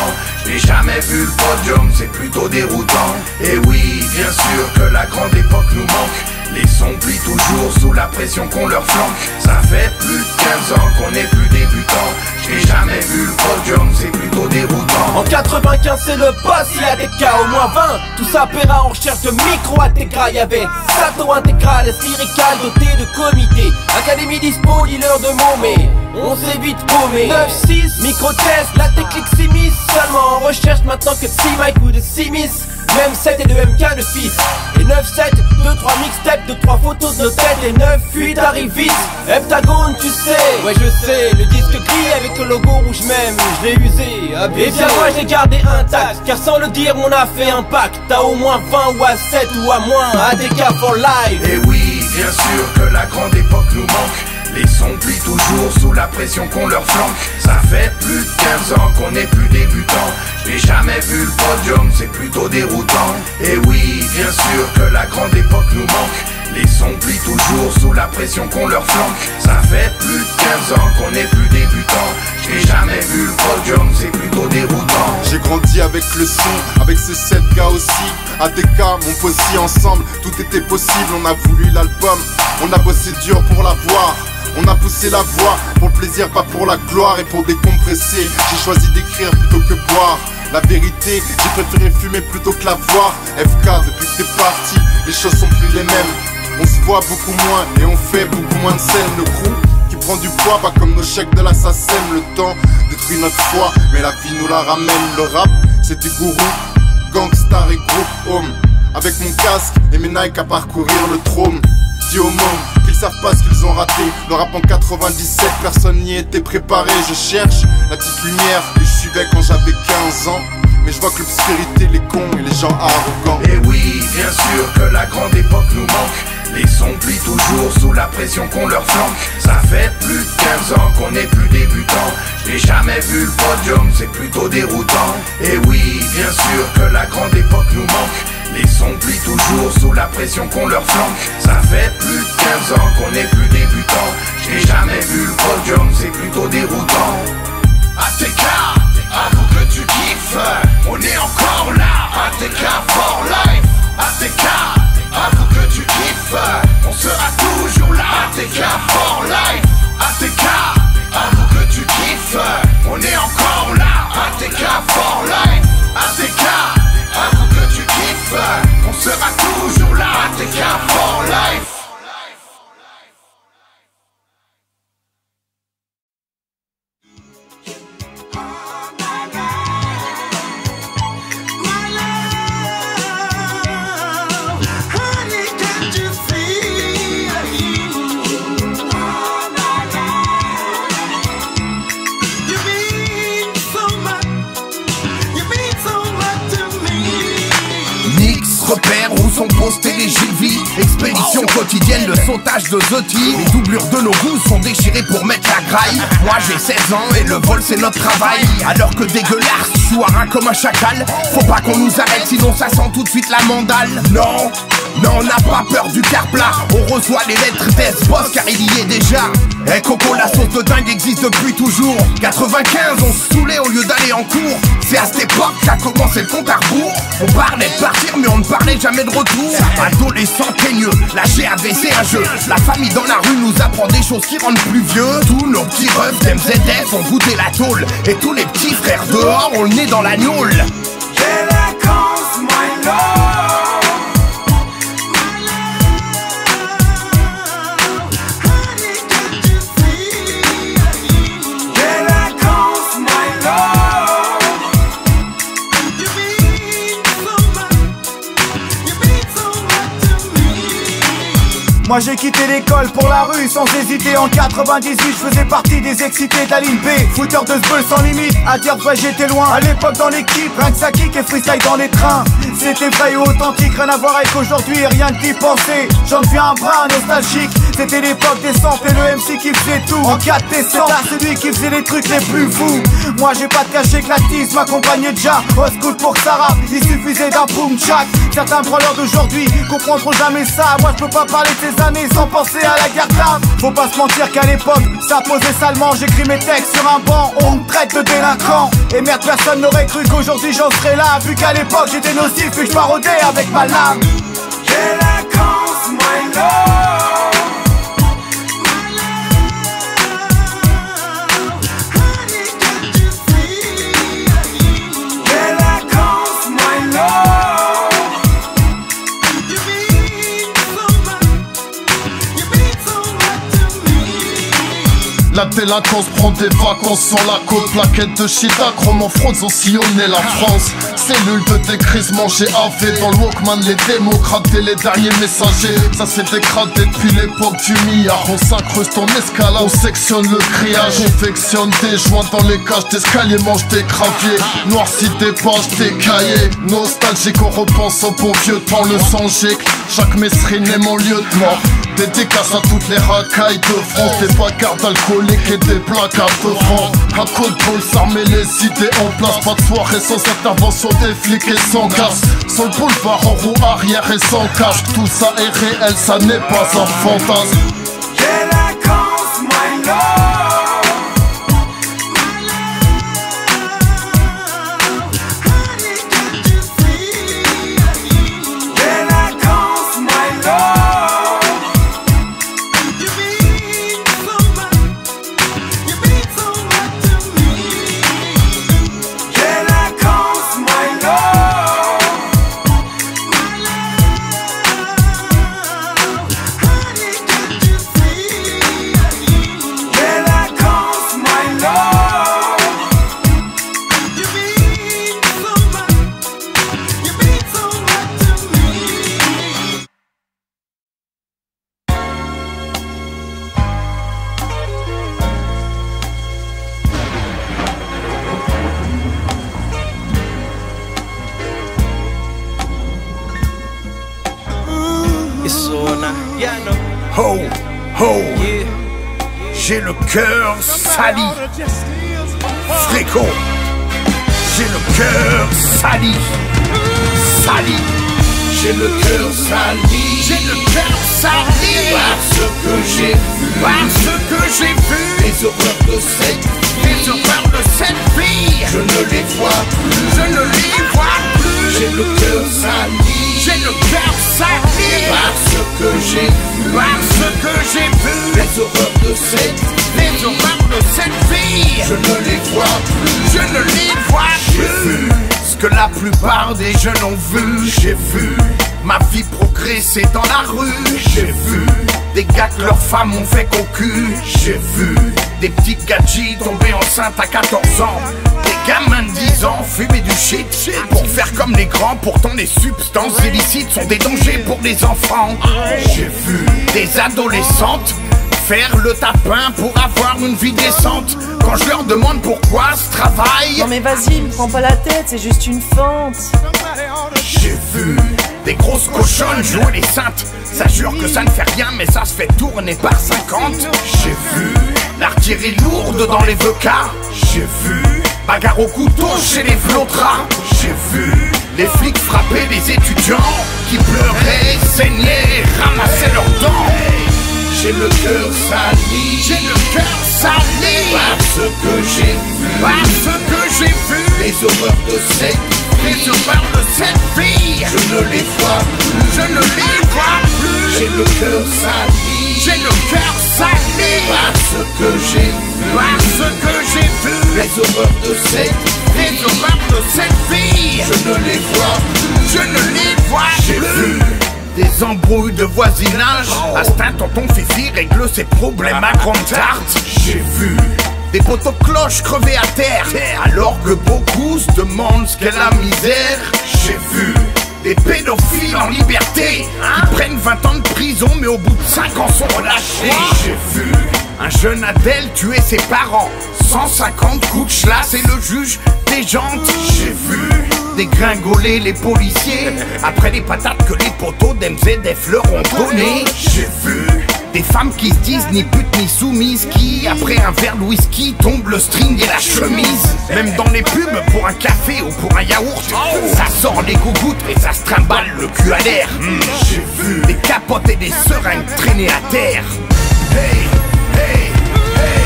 Je n'ai jamais vu le podium, c'est plutôt déroutant. Et oui, bien sûr que la grande époque nous manque. Les sons plient toujours sous la pression qu'on leur flanque. Ça fait plus de 15 ans qu'on n'est plus débutant. Je n'ai jamais vu le podium, c'est plutôt déroutant. En 95 c'est le boss, il y a des cas au moins 20. Tout ça paiera en recherche de micro intégral. Y'avait Sato intégral, lyrical doté de comité. Académie dispo, dealer de mots, mais on s'est vite paumé. 9-6, micro-test, la technique s'immisce. Seulement en recherche maintenant que P-Mike ou de Simis. Même 7 et de MK de fils. Et 9-7, 2-3 mixtapes, 2-3 photos de nos têtes. Et 9-8 arrive vite. Heptagone, tu sais. Ouais, je sais, le disque gris avec le logo rouge même. Je l'ai usé, abusé. Et bien moi j'ai gardé intact. Car sans le dire, on a fait un pacte. T'as au moins 20 ou à 7 ou à moins. ATK for life. Et oui, bien sûr que la grande époque nous manque. Les sons plient toujours sous la pression qu'on leur flanque. Ça fait plus de 15 ans qu'on n'est plus débutant. Je n'ai jamais vu le podium, c'est plutôt déroutant. Et oui, bien sûr que la grande époque nous manque. Les sons plient toujours sous la pression qu'on leur flanque. Ça fait plus de 15 ans qu'on n'est plus débutant. Je n'ai jamais vu le podium, c'est plutôt déroutant. J'ai grandi avec le son, avec ces 7 gars aussi. ATK, mon possi ensemble, tout était possible. On a voulu l'album, on a bossé dur pour l'avoir. On a poussé la voix, pour le plaisir, pas pour la gloire. Et pour décompresser, j'ai choisi d'écrire plutôt que boire. La vérité, j'ai préféré fumer plutôt que la voir. FK, depuis que t'es parti, les choses sont plus les mêmes. On se voit beaucoup moins et on fait beaucoup moins de scènes. Le groupe qui prend du poids, pas comme nos chèques de la SACEM. Le temps détruit notre foi, mais la vie nous la ramène. Le rap, c'était gourou, gangstar et groupe home. Avec mon casque et mes Nike à parcourir le trône. Dis au monde qu'ils savent pas ce qu'ils ont raté. Le rap en 97, personne n'y était préparé. Je cherche la petite lumière que je suivais quand j'avais 15 ans. Mais je vois que l'obscurité, les cons et les gens arrogants. Et oui, bien sûr que la grande époque nous manque. Les sons plient toujours sous la pression qu'on leur flanque. Ça fait plus de 15 ans qu'on n'est plus débutants. J'ai jamais vu le podium, c'est plutôt déroutant. Et oui, bien sûr que la grande époque nous manque. Les sons plient toujours sous la pression qu'on leur flanque. Ça fait plus de 15 ans qu'on n'est plus débutants. J'ai jamais vu le podium, c'est plutôt déroutant. ATK, avoue que tu kiffes, on est encore là. ATK for life. ATK, avoue que tu kiffes, on sera toujours là. ATK for life. ATK, avoue que tu kiffes, on est encore là. ATK for life. ATK, avoue que tu kiffes, on sera toujours là. ATK for life. Repères où sont postés les Gilvi. Expédition quotidienne, le sautage de Zoti. Les doublures de nos goûts sont déchirées pour mettre la graille. Moi j'ai 16 ans et le vol c'est notre travail. Alors que dégueulasse, je suis harin comme un chacal. Faut pas qu'on nous arrête sinon ça sent tout de suite la mandale. Non, non on n'a pas peur du car plat. On reçoit les lettres d'S-Boss car il y est déjà. Eh Coco, la sauce de dingue existe depuis toujours. 95 on se saoulait au lieu d'aller en cours. C'est à cette époque qu'a commencé le compte à rebours. On parlait de partir mais on ne parlait jamais de retour. Adolescent teigneux, la GAV c'est un jeu. La famille dans la rue nous apprend des choses qui rendent plus vieux. Tous nos petits refs d'MZF ont goûté la tôle. Et tous les petits frères dehors ont le nez dans la gnôle. Délinquance, my love. Moi j'ai quitté l'école pour la rue sans hésiter. En 98 je faisais partie des excités de la ligne B. Footeur de sbeul sans limite, à dire vrai j'étais loin. À l'époque dans l'équipe, rien que ça kick et freestyle dans les trains. C'était vrai et authentique, rien à voir avec aujourd'hui et rien d'y penser. J'en deviens un brin nostalgique. C'était l'époque des samples et le MC qui faisait tout. En 4 décembre, celui qui faisait les trucs les plus fous. Moi j'ai pas de cacher que la tease m'accompagnait déjà. Au scout pour que ça rappe, il suffisait d'un boom jack. Certains branleurs d'aujourd'hui comprendront jamais ça. Moi je peux pas parler de ces années sans penser à la guerre d'âme. Faut pas se mentir qu'à l'époque ça posait salement. J'écris mes textes sur un banc, on me traite de délinquant. Et merde, personne n'aurait cru qu'aujourd'hui j'en serais là. Vu qu'à l'époque j'étais nocif puis je parodais avec ma lame. Délinquance, my love. Délinquance, my love. La délinquance prend des vacances sur la côte. Plaquette de Chita, chrome en fraude ont sillonné la France. Cellule de dégrisement, j'ai AV dans le Walkman. Les démocrates et les derniers messagers. Ça s'est dégradé depuis l'époque du milliard. On s'incruste en escalade, on sectionne le grillage. Confectionne des joints dans les cages d'escalier, mange des graviers. Noircis des pages, des cahiers. Nostalgique, on repense au bon vieux temps. Le sang gicle, chaque mesrine est mon lieutenant. Dédicace à toutes les racailles de France. Des bagarres d'alcooliques et des placards de francs. Un coup de boule, s'armer les idées en place. Pas de soirée sans intervention des flics et sans casse. Sur le boulevard en roue arrière et sans casque. Tout ça est réel, ça n'est pas un fantasme. Délinquance, my love. Ho, ho, j'ai le cœur sali. Fréco, j'ai le cœur sali. Sali, j'ai le cœur sali, j'ai le cœur sali. Parce que j'ai vu, parce que j'ai vu les horreurs de cette vie. Je ne les vois plus, je ne les vois plus. J'ai le cœur sali, j'ai le cœur sali. Parce que j'ai vu, les horreurs de cette vie. Je ne les vois plus, je ne les vois plus. J'ai vu ce que la plupart des jeunes ont vu. J'ai vu ma vie progresser dans la rue. J'ai vu des gars que leurs femmes ont fait cocu. J'ai vu des petites gadgets tomber enceintes à 14 ans. Des gamins de 10 ans fumer du shit pour faire comme les grands. Pourtant les substances illicites sont des dangers pour les enfants. J'ai vu des adolescentes faire le tapin pour avoir une vie décente. Quand je leur demande pourquoi ce travail. Non mais vas-y, me prends pas la tête, c'est juste une fente. J'ai vu des grosses cochonnes jouer les saintes. Ça jure que ça ne fait rien mais ça se fait tourner par 50. J'ai vu l'artillerie lourde dans les VECA. J'ai vu bagarre au couteau chez les Vlotras. J'ai vu les flics frapper les étudiants qui pleuraient, saignaient, ramassaient leurs dents. J'ai le cœur sali, j'ai le cœur sali. Parce que j'ai vu, les horreurs de cette vie. Je ne les vois plus, je ne les vois plus. J'ai le cœur sali, j'ai le cœur sali. Parce que j'ai vu, les horreurs de cette vie. Je ne les vois plus, je ne les vois plus. J'ai vu des embrouilles de voisinage. Astin, tonton Fifi règle ses problèmes à grande tarte. J'ai vu des poteaux de cloche crevés à terre, alors que beaucoup se demandent ce qu'est la misère. J'ai vu des pédophiles en liberté qui prennent 20 ans de prison mais au bout de 5 ans sont relâchés. J'ai vu un jeune Adèle tuer ses parents, 150 coups de chlasse et le juge des jantes. J'ai vu dégringoler les policiers après les patates que les poteaux d'MZF leur ont donné. J'ai vu des femmes qui se disent ni putes ni soumises, qui après un verre de whisky tombent le string et la chemise. Même dans les pubs pour un café ou pour un yaourt, ça sort les gougouttes et ça se trimballe le cul à l'air. J'ai vu des capotes et des seringues traîner à terre. Hey, hey, hey,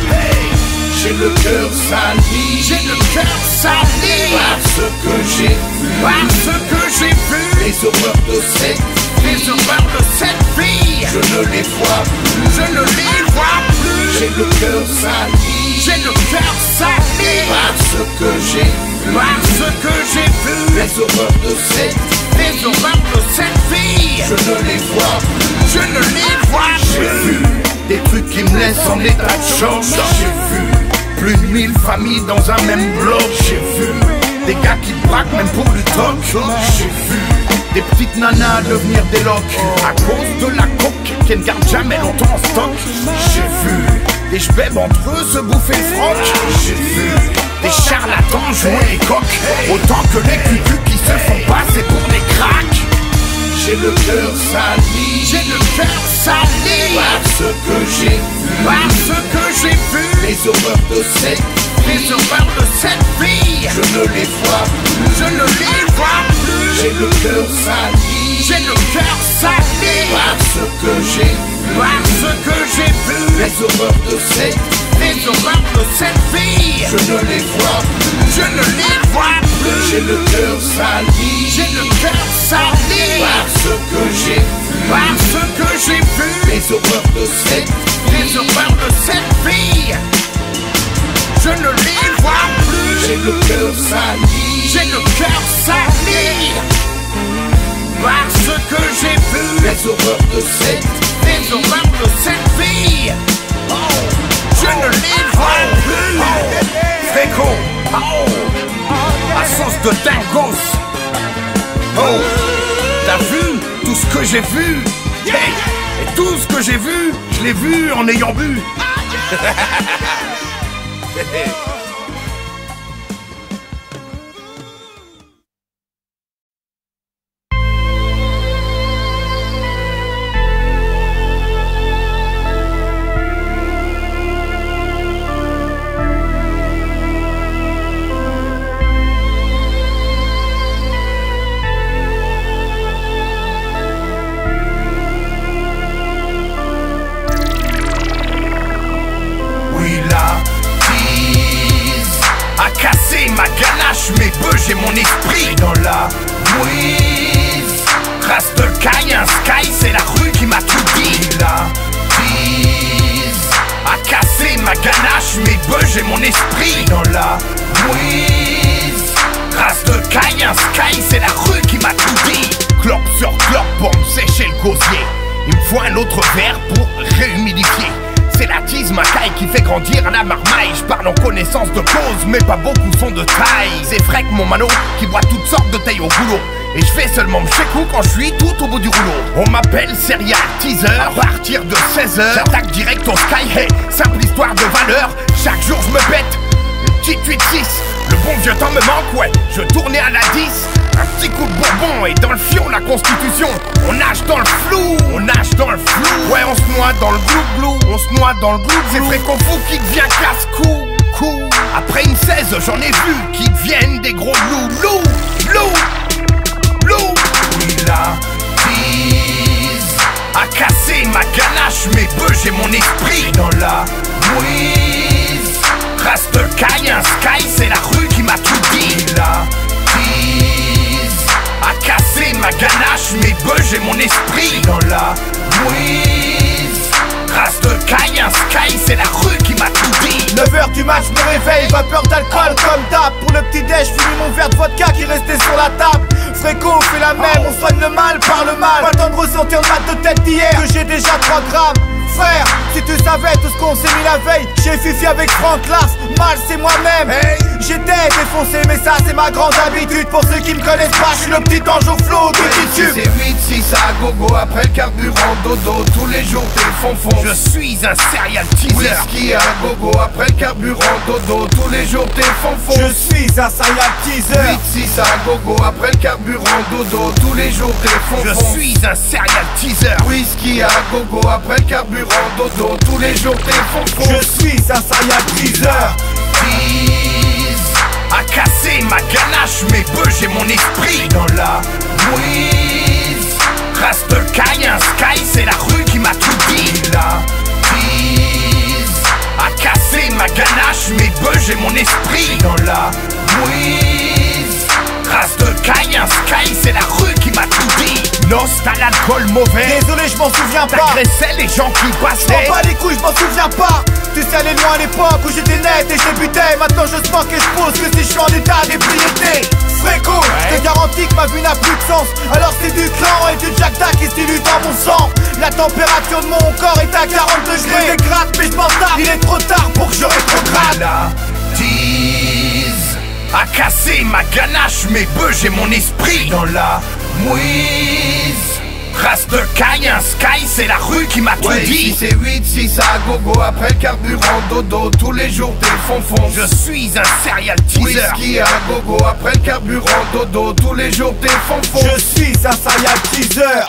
hey. J'ai le cœur sali, j'ai le cœur sali. Parce que j'ai vu, les horreurs de cette vie. Je ne les vois plus, je ne les vois plus. J'ai le cœur sali, j'ai le cœur sali. Parce que j'ai vu, les horreurs de cette vie. Je ne les vois plus, je ne les vois plus. J'ai vu des trucs qui me laissent en état de choc. J'ai vu plus de 1000 familles dans un même bloc. J'ai vu des gars qui braquent même pour du toc. J'ai vu des petites nanas devenir des locs à cause de la coke qu'elles ne gardent jamais longtemps en stock. J'ai vu des jbèbes entre eux se bouffer le froc. J'ai vu des charlatans jouer les coqs autant que les cucus qui se font passer pour des cracks. J'ai le cœur sali, j'ai le cœur sali. Parce que j'ai vu, les horreurs de cette vie. Je ne les vois plus, je ne les vois plus. J'ai le cœur sali, j'ai le cœur sali. Parce que j'ai vu, les horreurs de cette vie. Je ne les vois plus, je ne les vois plus. J'ai le cœur sali, j'ai le cœur sali. Parce que j'ai vu, les horreurs de cette vie. Je ne les vois plus. J'ai le cœur sali, j'ai le cœur sali. Parce que j'ai vu les horreurs de cette vie. Je ne les vois plus. Fréco, à sauce de dingos. T'as vu tout ce que j'ai vu? Hey, et tout ce que j'ai vu, je l'ai vu en ayant bu. ma ganache, mes bœufs, j'ai mon esprit dans la mouise. Reste caille, un sky, c'est la rue qui m'a tout dit. La bise a cassé ma ganache, mes bœufs, j'ai mon esprit dans la mouise. Reste caille, un sky, c'est la rue qui m'a tout dit. Clope sur clope pour me sécher le gosier. Il me faut un autre verre pour réhumidifier. C'est la tease, ma caille qui fait grandir la marmaille. Je parle en connaissance de cause, mais pas beaucoup sont de taille. C'est Freck mon mano qui boit toutes sortes de tailles au boulot. Et je fais seulement me coup quand je suis tout au bout du rouleau. On m'appelle Serial Teaser. À partir de 16h, j'attaque direct au sky. Hey, simple histoire de valeur. Chaque jour je me pète le petit 8-6. Le bon vieux temps me manque, ouais. Je tournais à la 10. Un petit coup de bourbon et dans le fion la constitution. On nage dans le flou, on nage dans le flou. Ouais, on se noie dans le glou-glou, on se noie dans le glou. C'est vrai qu'on fout qui devient casse-cou. Après une 16, j'en ai vu qui deviennent des gros loups. Oui, la bise a cassé ma ganache, mes bœufs, j'ai mon esprit dans la mouise. Reste caille, un sky, c'est la rue qui m'a tout dit. La bise a cassé ma ganache, mes bœufs, j'ai mon esprit dans la mouise. Reste caille, un sky, c'est la rue qui m'a tout dit. 9h du match, me réveille, vapeur d'alcool comme d'hab. Pour le petit déj, fume mon verre de vodka qui restait sur la table. Fréco fait la même, on soigne le mal par le mal. Pas le temps de ressentir le mat de tête d'hier, que j'ai déjà 3 grammes. Frère, si tu savais tout ce qu'on s'est mis la veille. J'ai fifi avec Franck Lars, mal c'est moi-même. Hey. J'étais défoncé mais ça c'est ma grande habitude. Pour ceux qui me connaissent pas, je suis le petit ange au flot du tube. C'est 8-6 à gogo, après le carburant dodo. Tous les jours t'es fonfon. Je suis un serial teaser. Whisky à gogo, après le carburant dodo. Tous les jours t'es fonfon. Je suis un serial teaser. 8-6 à gogo, après le carburant dodo. Tous les jours t'es fonfon. Je suis un serial teaser. Whisky à gogo, après le carburant dodo. Tous les jours t'es fonfon. Je suis un serial teaser. Tease a cassé ma ganache, mes bœufs, j'ai mon esprit dans la mouise. Reste caille, un sky, c'est la rue qui m'a tout dit. La bise a cassé ma ganache, mes bœufs, j'ai mon esprit dans la mouise. Reste caille, un sky, c'est la rue qui m'a tout dit. Nost à l'alcool mauvais. Désolé, je m'en souviens pas. T'agressais les gens qui passaient. Je m'en bats les couilles, je m'en souviens pas. Tu sais aller loin à l'époque où j'étais net et je butais. Maintenant je smoke et je pose que si je suis en état d'ébriété. Fréco, je te garantis que ma vie n'a plus de sens. Alors c'est du clan et du Jack Dack qui se dilue dans mon sang. La température de mon corps est à 40 degrés. Je dégrade mais je m'en tape, il est trop tard pour que je rétrograde. La tease a cassé ma ganache, mes bœufs, j'ai mon esprit dans la mouise. Reste caille, un sky, c'est la rue qui m'a tout dit. C'est 8-6 à gogo, après le carburant dodo. Tous les jours t'es fonfon. Je suis un serial teaser. Whisky à gogo, après le carburant dodo. Tous les jours t'es fonfon. Je suis un serial teaser.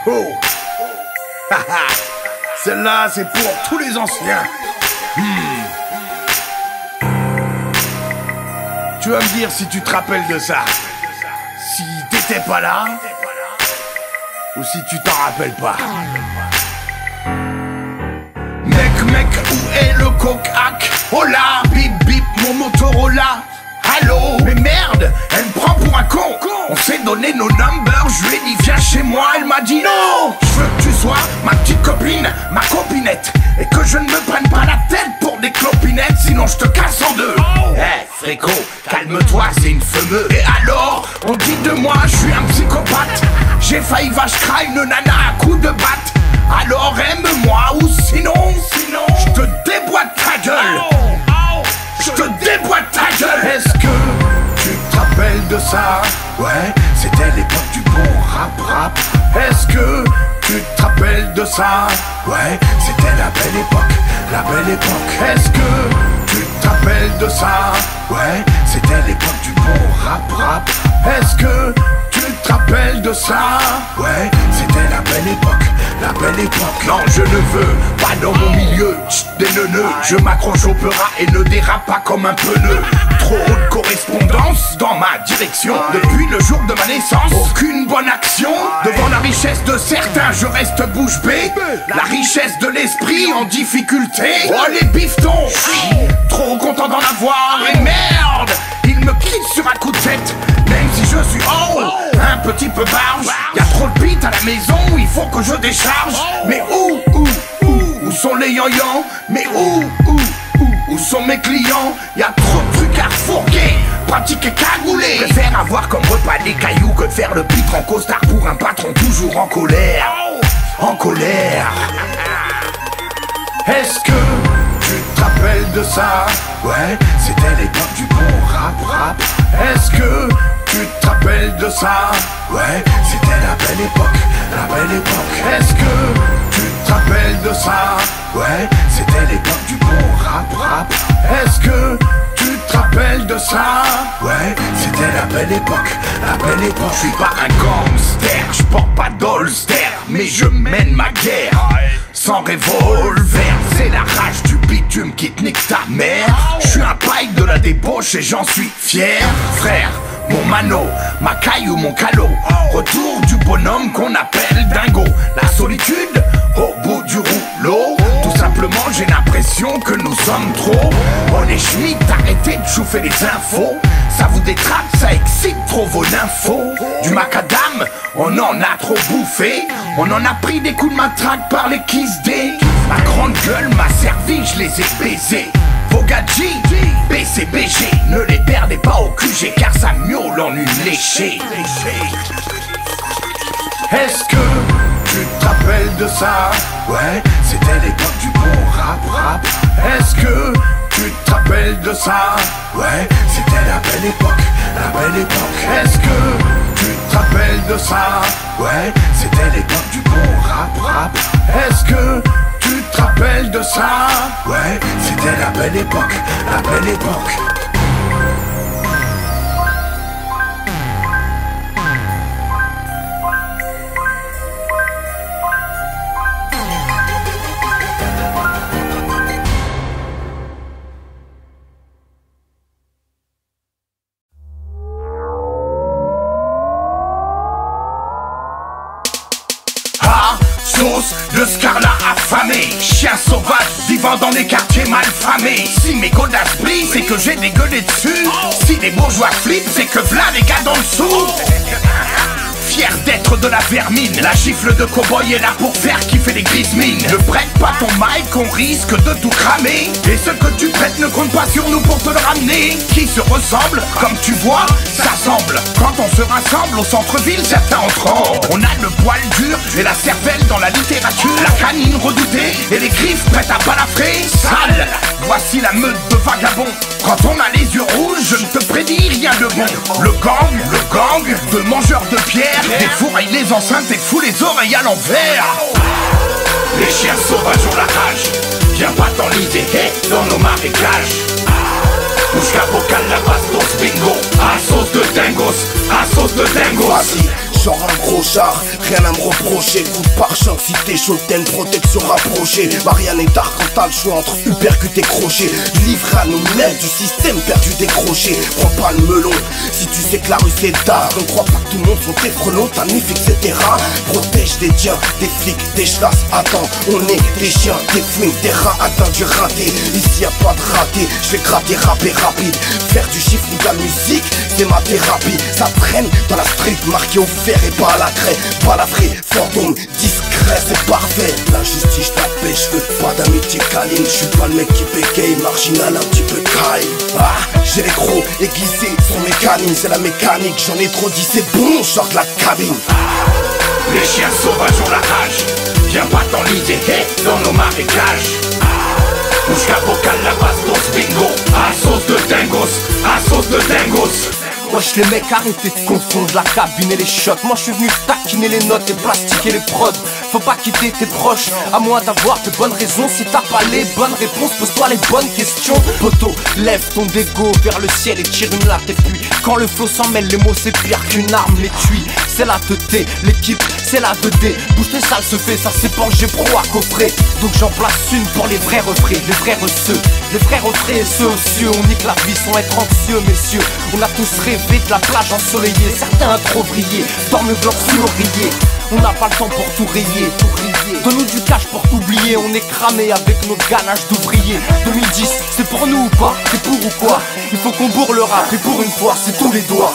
Oh. Celle-là c'est pour tous les anciens. Tu vas me dire si tu te rappelles de ça. Si t'étais pas là, ou si tu t'en rappelles pas. Mec, où est le coq-hack? Oh là, bip bip, mon Motorola. Allô, mais merde, elle me prend pour un con. On s'est donné nos numbers, je lui ai dit viens chez moi, elle m'a dit non. Je veux que tu sois ma petite copine, ma copinette, et que je ne me prenne pas la tête pour des clopinettes, sinon je te casse en deux. Eh, Fréco, calme-toi, c'est une femeuse. Et alors, on dit de moi, je suis un psychopathe. J'ai failli vache une nana à coups de batte. Alors aime-moi ou sinon, je te déboîte ta gueule. Je te déboîte ta gueule. Est-ce que tu te rappelles de ça? Ouais, c'était l'époque du bon rap. Est-ce que tu te rappelles de ça? Ouais, c'était la belle époque. Est-ce que tu te rappelles de ça? Ouais, c'était l'époque du bon rap. Est-ce que tu tu te rappelles de ça? Ouais, c'était la belle époque, la belle époque. Non, je ne veux pas dans mon milieu des neuneux. Je m'accroche au peurat et ne dérape pas comme un pneu. Trop de correspondance dans ma direction. Depuis le jour de ma naissance, aucune bonne action. Devant la richesse de certains, je reste bouche bée. La richesse de l'esprit en difficulté. Oh les biftons, trop content d'en avoir. Et merde, il me quitte sur un coup de tête. Même si je suis un petit peu barge. Y'a trop de beats à la maison, il faut que je décharge. Mais où sont les yoyans? Mais où sont mes clients? Y'a trop de trucs à refourguer, pratique et cagoulé. Préfère avoir comme repas des cailloux que de faire le pitre en costard pour un patron toujours en colère. En colère. Est-ce que tu te rappelles de ça? Ouais, c'était l'époque du bon rap. Est-ce que tu te rappelles de ça? Ouais, c'était la belle époque, la belle époque. Est-ce que tu te rappelles de ça? Ouais, c'était l'époque du bon rap. Est-ce que tu te rappelles de ça? Ouais, c'était la belle époque, la belle époque. Je suis pas un gangster, je porte pas d'holster, mais je mène ma guerre sans revolver. C'est la rage du bitume qui te nique ta mère. Je suis un paille de la débauche et j'en suis fier. Frère, mon mano, ma caille ou mon calot. Retour du bonhomme qu'on appelle dingo. La solitude au bout du rouleau. Tout simplement j'ai l'impression que nous sommes trop. On est schmitt, arrêtez de chouffer les infos. Ça vous détrape, ça excite trop vos nymphos. Du macadam, on en a trop bouffé. On en a pris des coups de matraque par les Kiss D. Ma grande gueule m'a servi, je les ai baisés. Vos gadgets, BCBG, ne les perdez pas au QG car ça miaule en une léchée. Est-ce que tu te rappelles de ça? Ouais, c'était l'époque du bon rap. Est-ce que tu te rappelles de ça? Ouais, c'était la belle époque, la belle époque. Est-ce que tu te rappelles de ça? Ouais, c'était l'époque du bon rap. Est-ce que tu te rappelles de ça? Ouais, c'était la belle époque, la belle époque. De Scarla affamé, chien sauvage vivant dans les quartiers malfamés. Si mes godasses brillent, c'est que j'ai dégueulé dessus. Si les bourgeois flippent, c'est que v'là les gars dans le sous. Fier d'être de la vermine, la gifle de cow-boy est là pour faire kiffer les grises mines. Ne prête pas ton mic, on risque de tout cramer. Et ce que tu prêtes ne compte pas sur nous pour te le ramener. Qui se ressemble, comme tu vois, ça semble. Quand on se rassemble au centre-ville, certains en tremblent. On a le poil dur et la cervelle dans la littérature. La canine redoutée et les griffes prêtes à balafrer. Sale, voici la meute de vagabonds. Quand on a les yeux rouges, je ne te prédis rien de bon. Le gang de mangeurs de pierre. Défouraille les enceintes et fout les oreilles à l'envers. Les chiens sauvages ont la rage. Viens pas t'enliser dans nos marécages. Busca vocal la bastos bingo. À sauce de dingos, Vas-y, genre un gros char, rien à me reprocher. Coup de pare-choc si t'es chaud, t'as une protection rapprochée. Marianne et Dark quand t'as le choix entre uppercut et crochet. Livre à nous mêmes du système perdu décroché. Prends pas le melon si tu sais que la rue c'est tard. Ne crois pas que tout le monde sont tes frelons, ta mif etc. Protège des tiens, des flics, des chlasses. Attends, on est des chiens, des fouines, des rats atteints du raté. Ici y'a pas de raté, je vais gratter, rapper rapide. Faire du chiffre ou de la musique, c'est ma thérapie. Ça traîne dans la street, marqué au fer et pas à la craie. Pas la vraie, fantôme, discret, c'est parfait. La justice t'appelle, je veux pas d'amitié câline. Je suis pas le mec qui bégaye, marginal, un petit peu caille. Ah, j'ai les gros aiguisés sur mes canines. C'est la mécanique, j'en ai trop dit, c'est bon, sors de la cabine. Les chiens sauvages ont la rage. Viens pas t'enliser dans nos marécages. Busca vocal la bastos bingo. À sauce de dingos, Wesh les mecs, arrêtez de confondre la cabine et les shots. Moi je suis venu taquiner les notes et plastiquer les prods. Faut pas quitter tes proches, à moins d'avoir de bonnes raisons. Si t'as pas les bonnes réponses, pose-toi les bonnes questions. Poto, lève ton dégo vers le ciel et tire une latte. Et puis quand le flow s'en mêle, les mots c'est pire qu'une arme. Les tuis, c'est la 2T, l'équipe c'est la 2D. Bouge tes salles se fait, ça c'est penché pro à coffret. Donc j'en place une pour les vrais refrains, les vrais receux. Les vrais refrains et ceux aux cieux. On nique la vie sans être anxieux messieurs. On a tous rêvé de la plage ensoleillée. Certains trop brillé, dorment le blanc sur l'oreiller. On n'a pas le temps pour tout rayer, donne-nous du cash pour t'oublier. On est cramé avec nos ganaches d'ouvriers. 2010, c'est pour nous ou pas? C'est pour ou quoi? Il faut qu'on bourre le rap et pour une fois, c'est tous les doigts.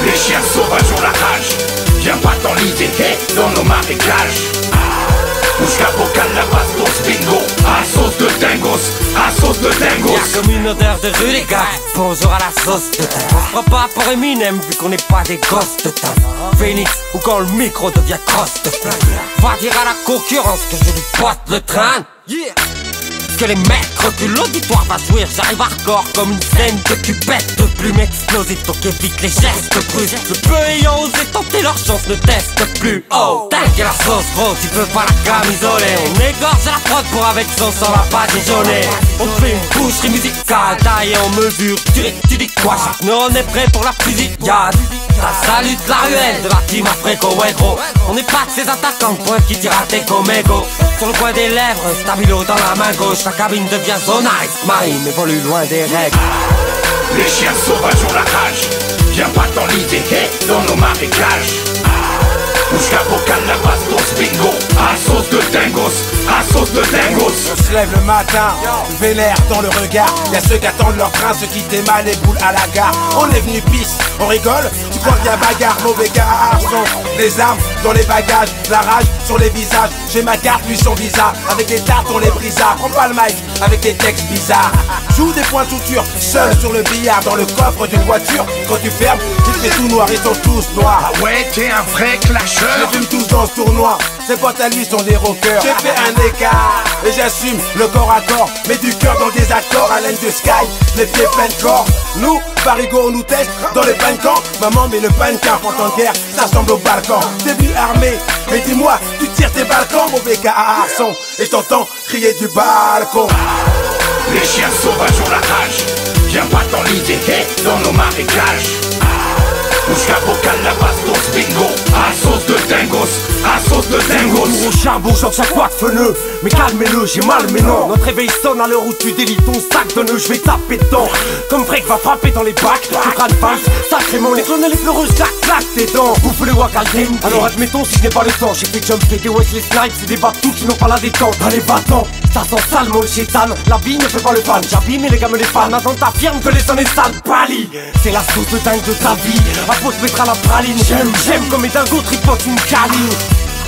Les chiens sauvages ont la rage. Viens pas t'enliser, dans nos marécages. Busca vocal la bastos bingo. À sauce de dingos, à sauce de dingos. Y'a comme une odeur de rue les gars. Bonjour à la sauce de teint. On se prend pas pour Eminem vu qu'on n'est pas des gosses de teint. Phoenix ou quand le micro devient crosse de plein. Va dire à la concurrence que je lui botte le train. Yeah. Que les mecs reculent, l'auditoire va jouir. J'arrive hardcore comme une scène de cupette de plumes explosives. Donc évite les gestes brusques. Le peu ayant osé tenter leur chance ne teste plus. Oh, t'inquiète la sauce bro, tu peux pas la camisoler. On égorge la prod pour avec son sang la badigeonner. On te fait une boucherie musicale taillée en mesure. Tu dis quoi? Chaque neurone est prêt pour la fusillade. Ça salute la ruelle de la team Afreco, ouais gros. On n'est pas de ces attaquants de pointe qui tirent à tes comégo. Sur le coin des lèvres, stabilo dans la main gauche. La cabine devient zone ice marine, évolue loin des règles. Les chiens sauvages ont la rage. Viens pas t'enliser, dans nos marécages. Busca vocal la bastos bingo. À sauce de dingos, à sauce de dingos. On se lève le matin, vénère dans le regard. Y'a ceux qui attendent leur train, ceux qui démalent les boules à la gare. On est venu pisse, on rigole. Tu crois qu'il y a bagarre, mauvais garçon. Les armes dans les bagages, la rage sur les visages. J'ai ma carte, lui son visa. Avec des tartes on les brisa. Prends pas le mic avec des textes bizarres. Joue des points de suture, seul sur le billard. Dans le coffre d'une voiture, quand tu fermes, il fait tout noir, ils sont tous noirs. Ah ouais, t'es un vrai clasheur. Je les fume tous dans ce tournoi. Ses potes à lui sont des rockers. J'ai fait un écart et j'assume le corps à corps. Mais du cœur dans des accords à l'aide de Sky, les pieds pleins de corps. Nous, Parigo, on nous teste dans les pancans. Maman met le pannequin, en temps de guerre, ça semble au balcon. T'es venu armé, mais dis-moi, tu tires tes balcons, mauvais garçon. Et je t'entends crier du balcon. Les chiens sauvages ont la rage. Viens pas t'enliser, dans nos marécages. Busca vocal la bastos bingo. À sauce de dingos, à sauce de dingos. Au charbon, j'en chaque fois de feneux. Mais calmez-le, j'ai mal, mais non. Notre réveil sonne à l'heure où tu délites ton sac de nœuds. Je vais taper dedans. Comme Break va frapper dans les bacs. Tu crânes false, sacrément. Les clones et les pleureuses, claque tes dents. Bouffe les wakalden. Alors admettons si je n'ai pas le temps. J'ai fait jumper des Wesley Snipes. C'est des batous qui n'ont pas la détente. Allez, va-t'en. Ça sent sale, mon chétan. La vie ne fait pas le fan. J'abîme et les gars me les fans. Attends, t'affirmes que les sons est sale. Bali. C'est la sauce de dingue de ta vie. Faut se mettre à la praline. J'aime comme les dingos tripotent une câline.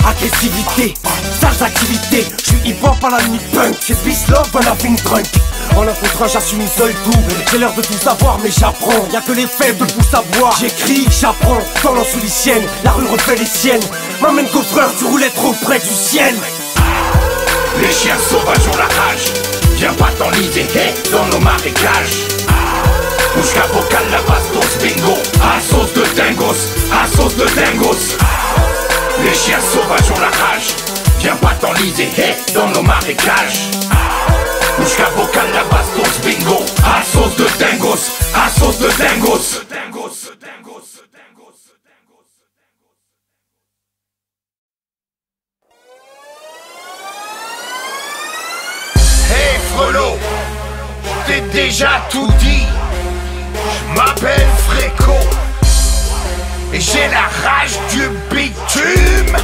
Agressivité, sales activités. J'suis hip-hop à la nuit punk. C'est peace love à la pink drunk. En un contre un j'assume seul tout. J'ai l'air de tout savoir mais j'apprends. Y'a que les faibles pour savoir. J'écris, j'apprends, dans sous les siennes. La rue refait les siennes. M'amène coffreur, tu roulais trop près du ciel. Les chiens sauvages ont la rage. Viens pas t'enliser, dans nos marécages. Busca vocal la bastos bingo. À sauce de dingos, à sauce de dingos. Les chiens sauvages ont la rage. Viens pas t'enliser, dans nos marécages. Busca vocal la bastos bingo. À sauce de dingos, à sauce de dingos. Hey Frelot, t'es déjà tout dit. Je m'appelle Fréco et j'ai la rage du bitume.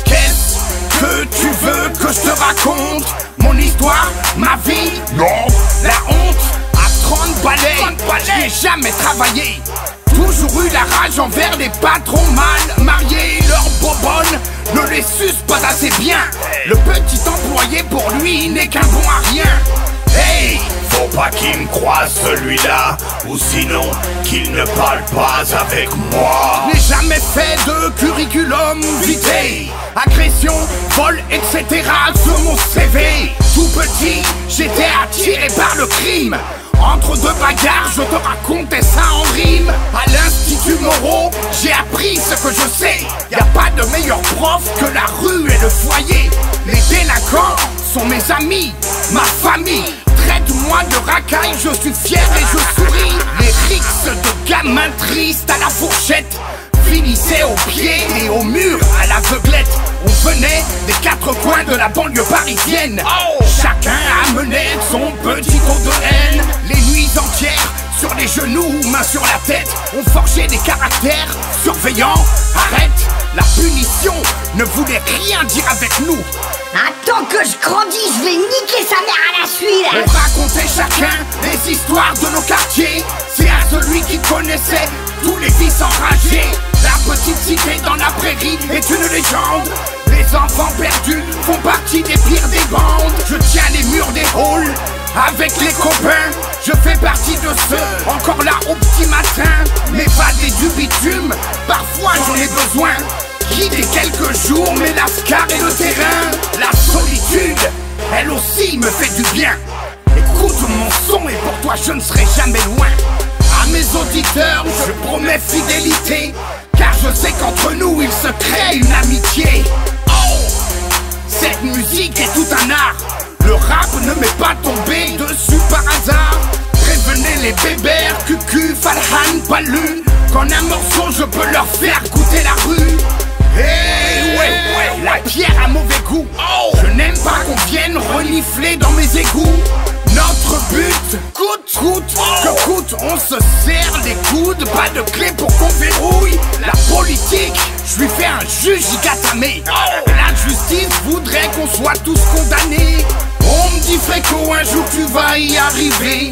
Qu'est-ce que tu veux que je te raconte? Mon histoire, ma vie? Non. La honte à 30 balais. J'ai jamais travaillé. Toujours eu la rage envers les patrons mal mariés. Leurs bobonnes ne les sucent pas assez bien. Le petit employé pour lui n'est qu'un bon à rien. Hey, faut pas qu'il me croise celui-là, ou sinon qu'il ne parle pas avec moi. N'ai jamais fait de curriculum vitae, agression, vol, etc. sur mon CV. Tout petit, j'étais attiré par le crime. Entre deux bagarres, je te racontais ça en rime. À l'Institut Moreau, j'ai appris ce que je sais. Y a pas de meilleur prof que la rue et le foyer. Les délinquants sont mes amis, ma famille. Traite-moi de racaille, je suis fier et je souris. Les rixes de gamins tristes à la fourchette finissaient au pied et au mur à l'aveuglette. On venait des quatre coins de la banlieue parisienne. Chacun amenait son petit lot de haine. Les nuits entières sur les genoux, mains sur la tête, on forgeait des caractères surveillants. Arrête, la punition ne voulait rien dire avec nous. Attends que je grandisse, je vais niquer sa mère à la suite. On racontait chacun les histoires de nos quartiers. C'est à celui qui connaissait tous les vices enragés. La petite cité dans la prairie est une légende. Les enfants perdus font partie des pires des bandes. Je tiens les murs des halls avec les copains. Je fais partie de ceux encore là au petit matin. M'évader du bitume, parfois j'en ai besoin. Quitter quelques jours, mais l'ascar et le terrain. La solitude, elle aussi me fait du bien. Écoute mon son et pour toi je ne serai jamais loin. À mes auditeurs, je promets fidélité, car je sais qu'entre nous il se crée une amitié. Oh, cette musique est tout un art. Le rap ne m'est pas tombé dessus par hasard. Prévenez les bébères, Cucu, Falhan, Palu, qu'en un morceau je peux leur faire goûter la rue. Hey, ouais, la pierre a mauvais goût. Je n'aime pas qu'on vienne renifler dans mes égouts. Notre but, coûte que coûte, on se serre les coudes. Pas de clé pour qu'on verrouille la politique. Je lui fais un juge gigatamé. La justice voudrait qu'on soit tous condamnés. On me dit Fréco, un jour tu vas y arriver.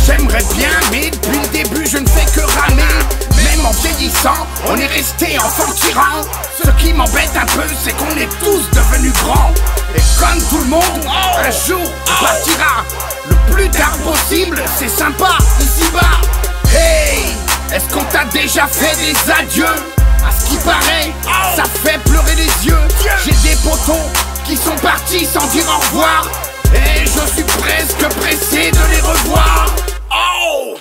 J'aimerais bien, mais depuis le début je ne fais que ramer. Même en vieillissant, on est resté enfant tyran. Ce qui m'embête un peu, c'est qu'on est tous devenus grands. Et comme tout le monde, un jour on partira. Le plus tard possible, c'est sympa, ici-bas. Hey, est-ce qu'on t'a déjà fait des adieux? À ce qui paraît, ça fait pleurer les yeux. J'ai des potos qui sont partis sans dire au revoir. Et je suis presque pressé de les revoir. Oh!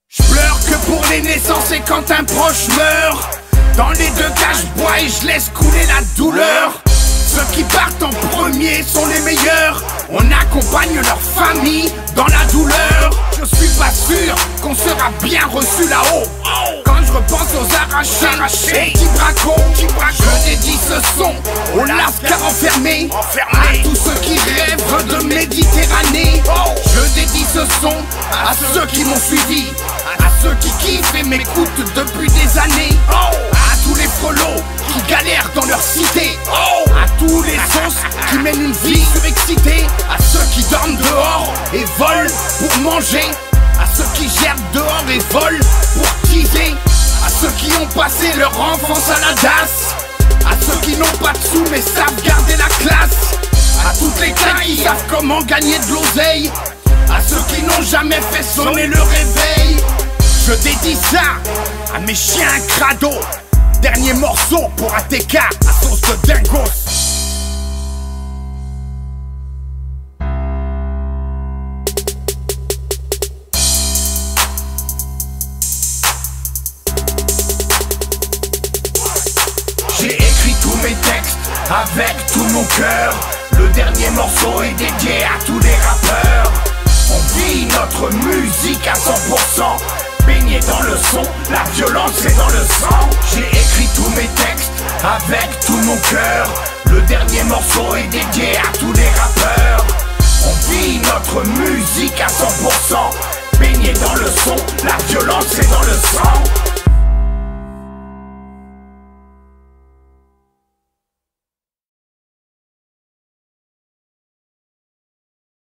Je pleure que pour les naissances et quand un proche meurt. Dans les deux cas je bois et je laisse couler la douleur. Ceux qui partent en premier sont les meilleurs. On accompagne leur famille dans la douleur. Je suis pas sûr qu'on sera bien reçu là-haut. Quand je repense aux arrachés, petits bracos, je dédie ce son aux lascars enfermés, à tous ceux qui rêvent de Méditerranée. Je dédie ce son à ceux qui m'ont suivi, à ceux qui kiffent et m'écoutent depuis des années, à tous les frelots qui galèrent dans leur cité, à tous les sauces qui mènent une vie surexcitée, à ceux qui dorment dehors et volent pour manger, à ceux qui germent dehors et volent pour teaser, à ceux qui ont passé leur enfance à la DAS, à ceux qui n'ont pas de sous mais savent garder la classe, à toutes les têtes qui savent comment gagner de l'oseille, à ceux qui n'ont jamais fait sonner le réveil. Je dédie ça à mes chiens crado. Dernier morceau pour ATK à sauce de dingos. J'ai écrit tous mes textes avec tout mon cœur. Le dernier morceau est dédié à tous les rappeurs. On vit notre musique à 100%. Baigné dans le son, la violence est dans le sang. J'ai écrit tous mes textes avec tout mon cœur. Le dernier morceau est dédié à tous les rappeurs. On vit notre musique à 100%.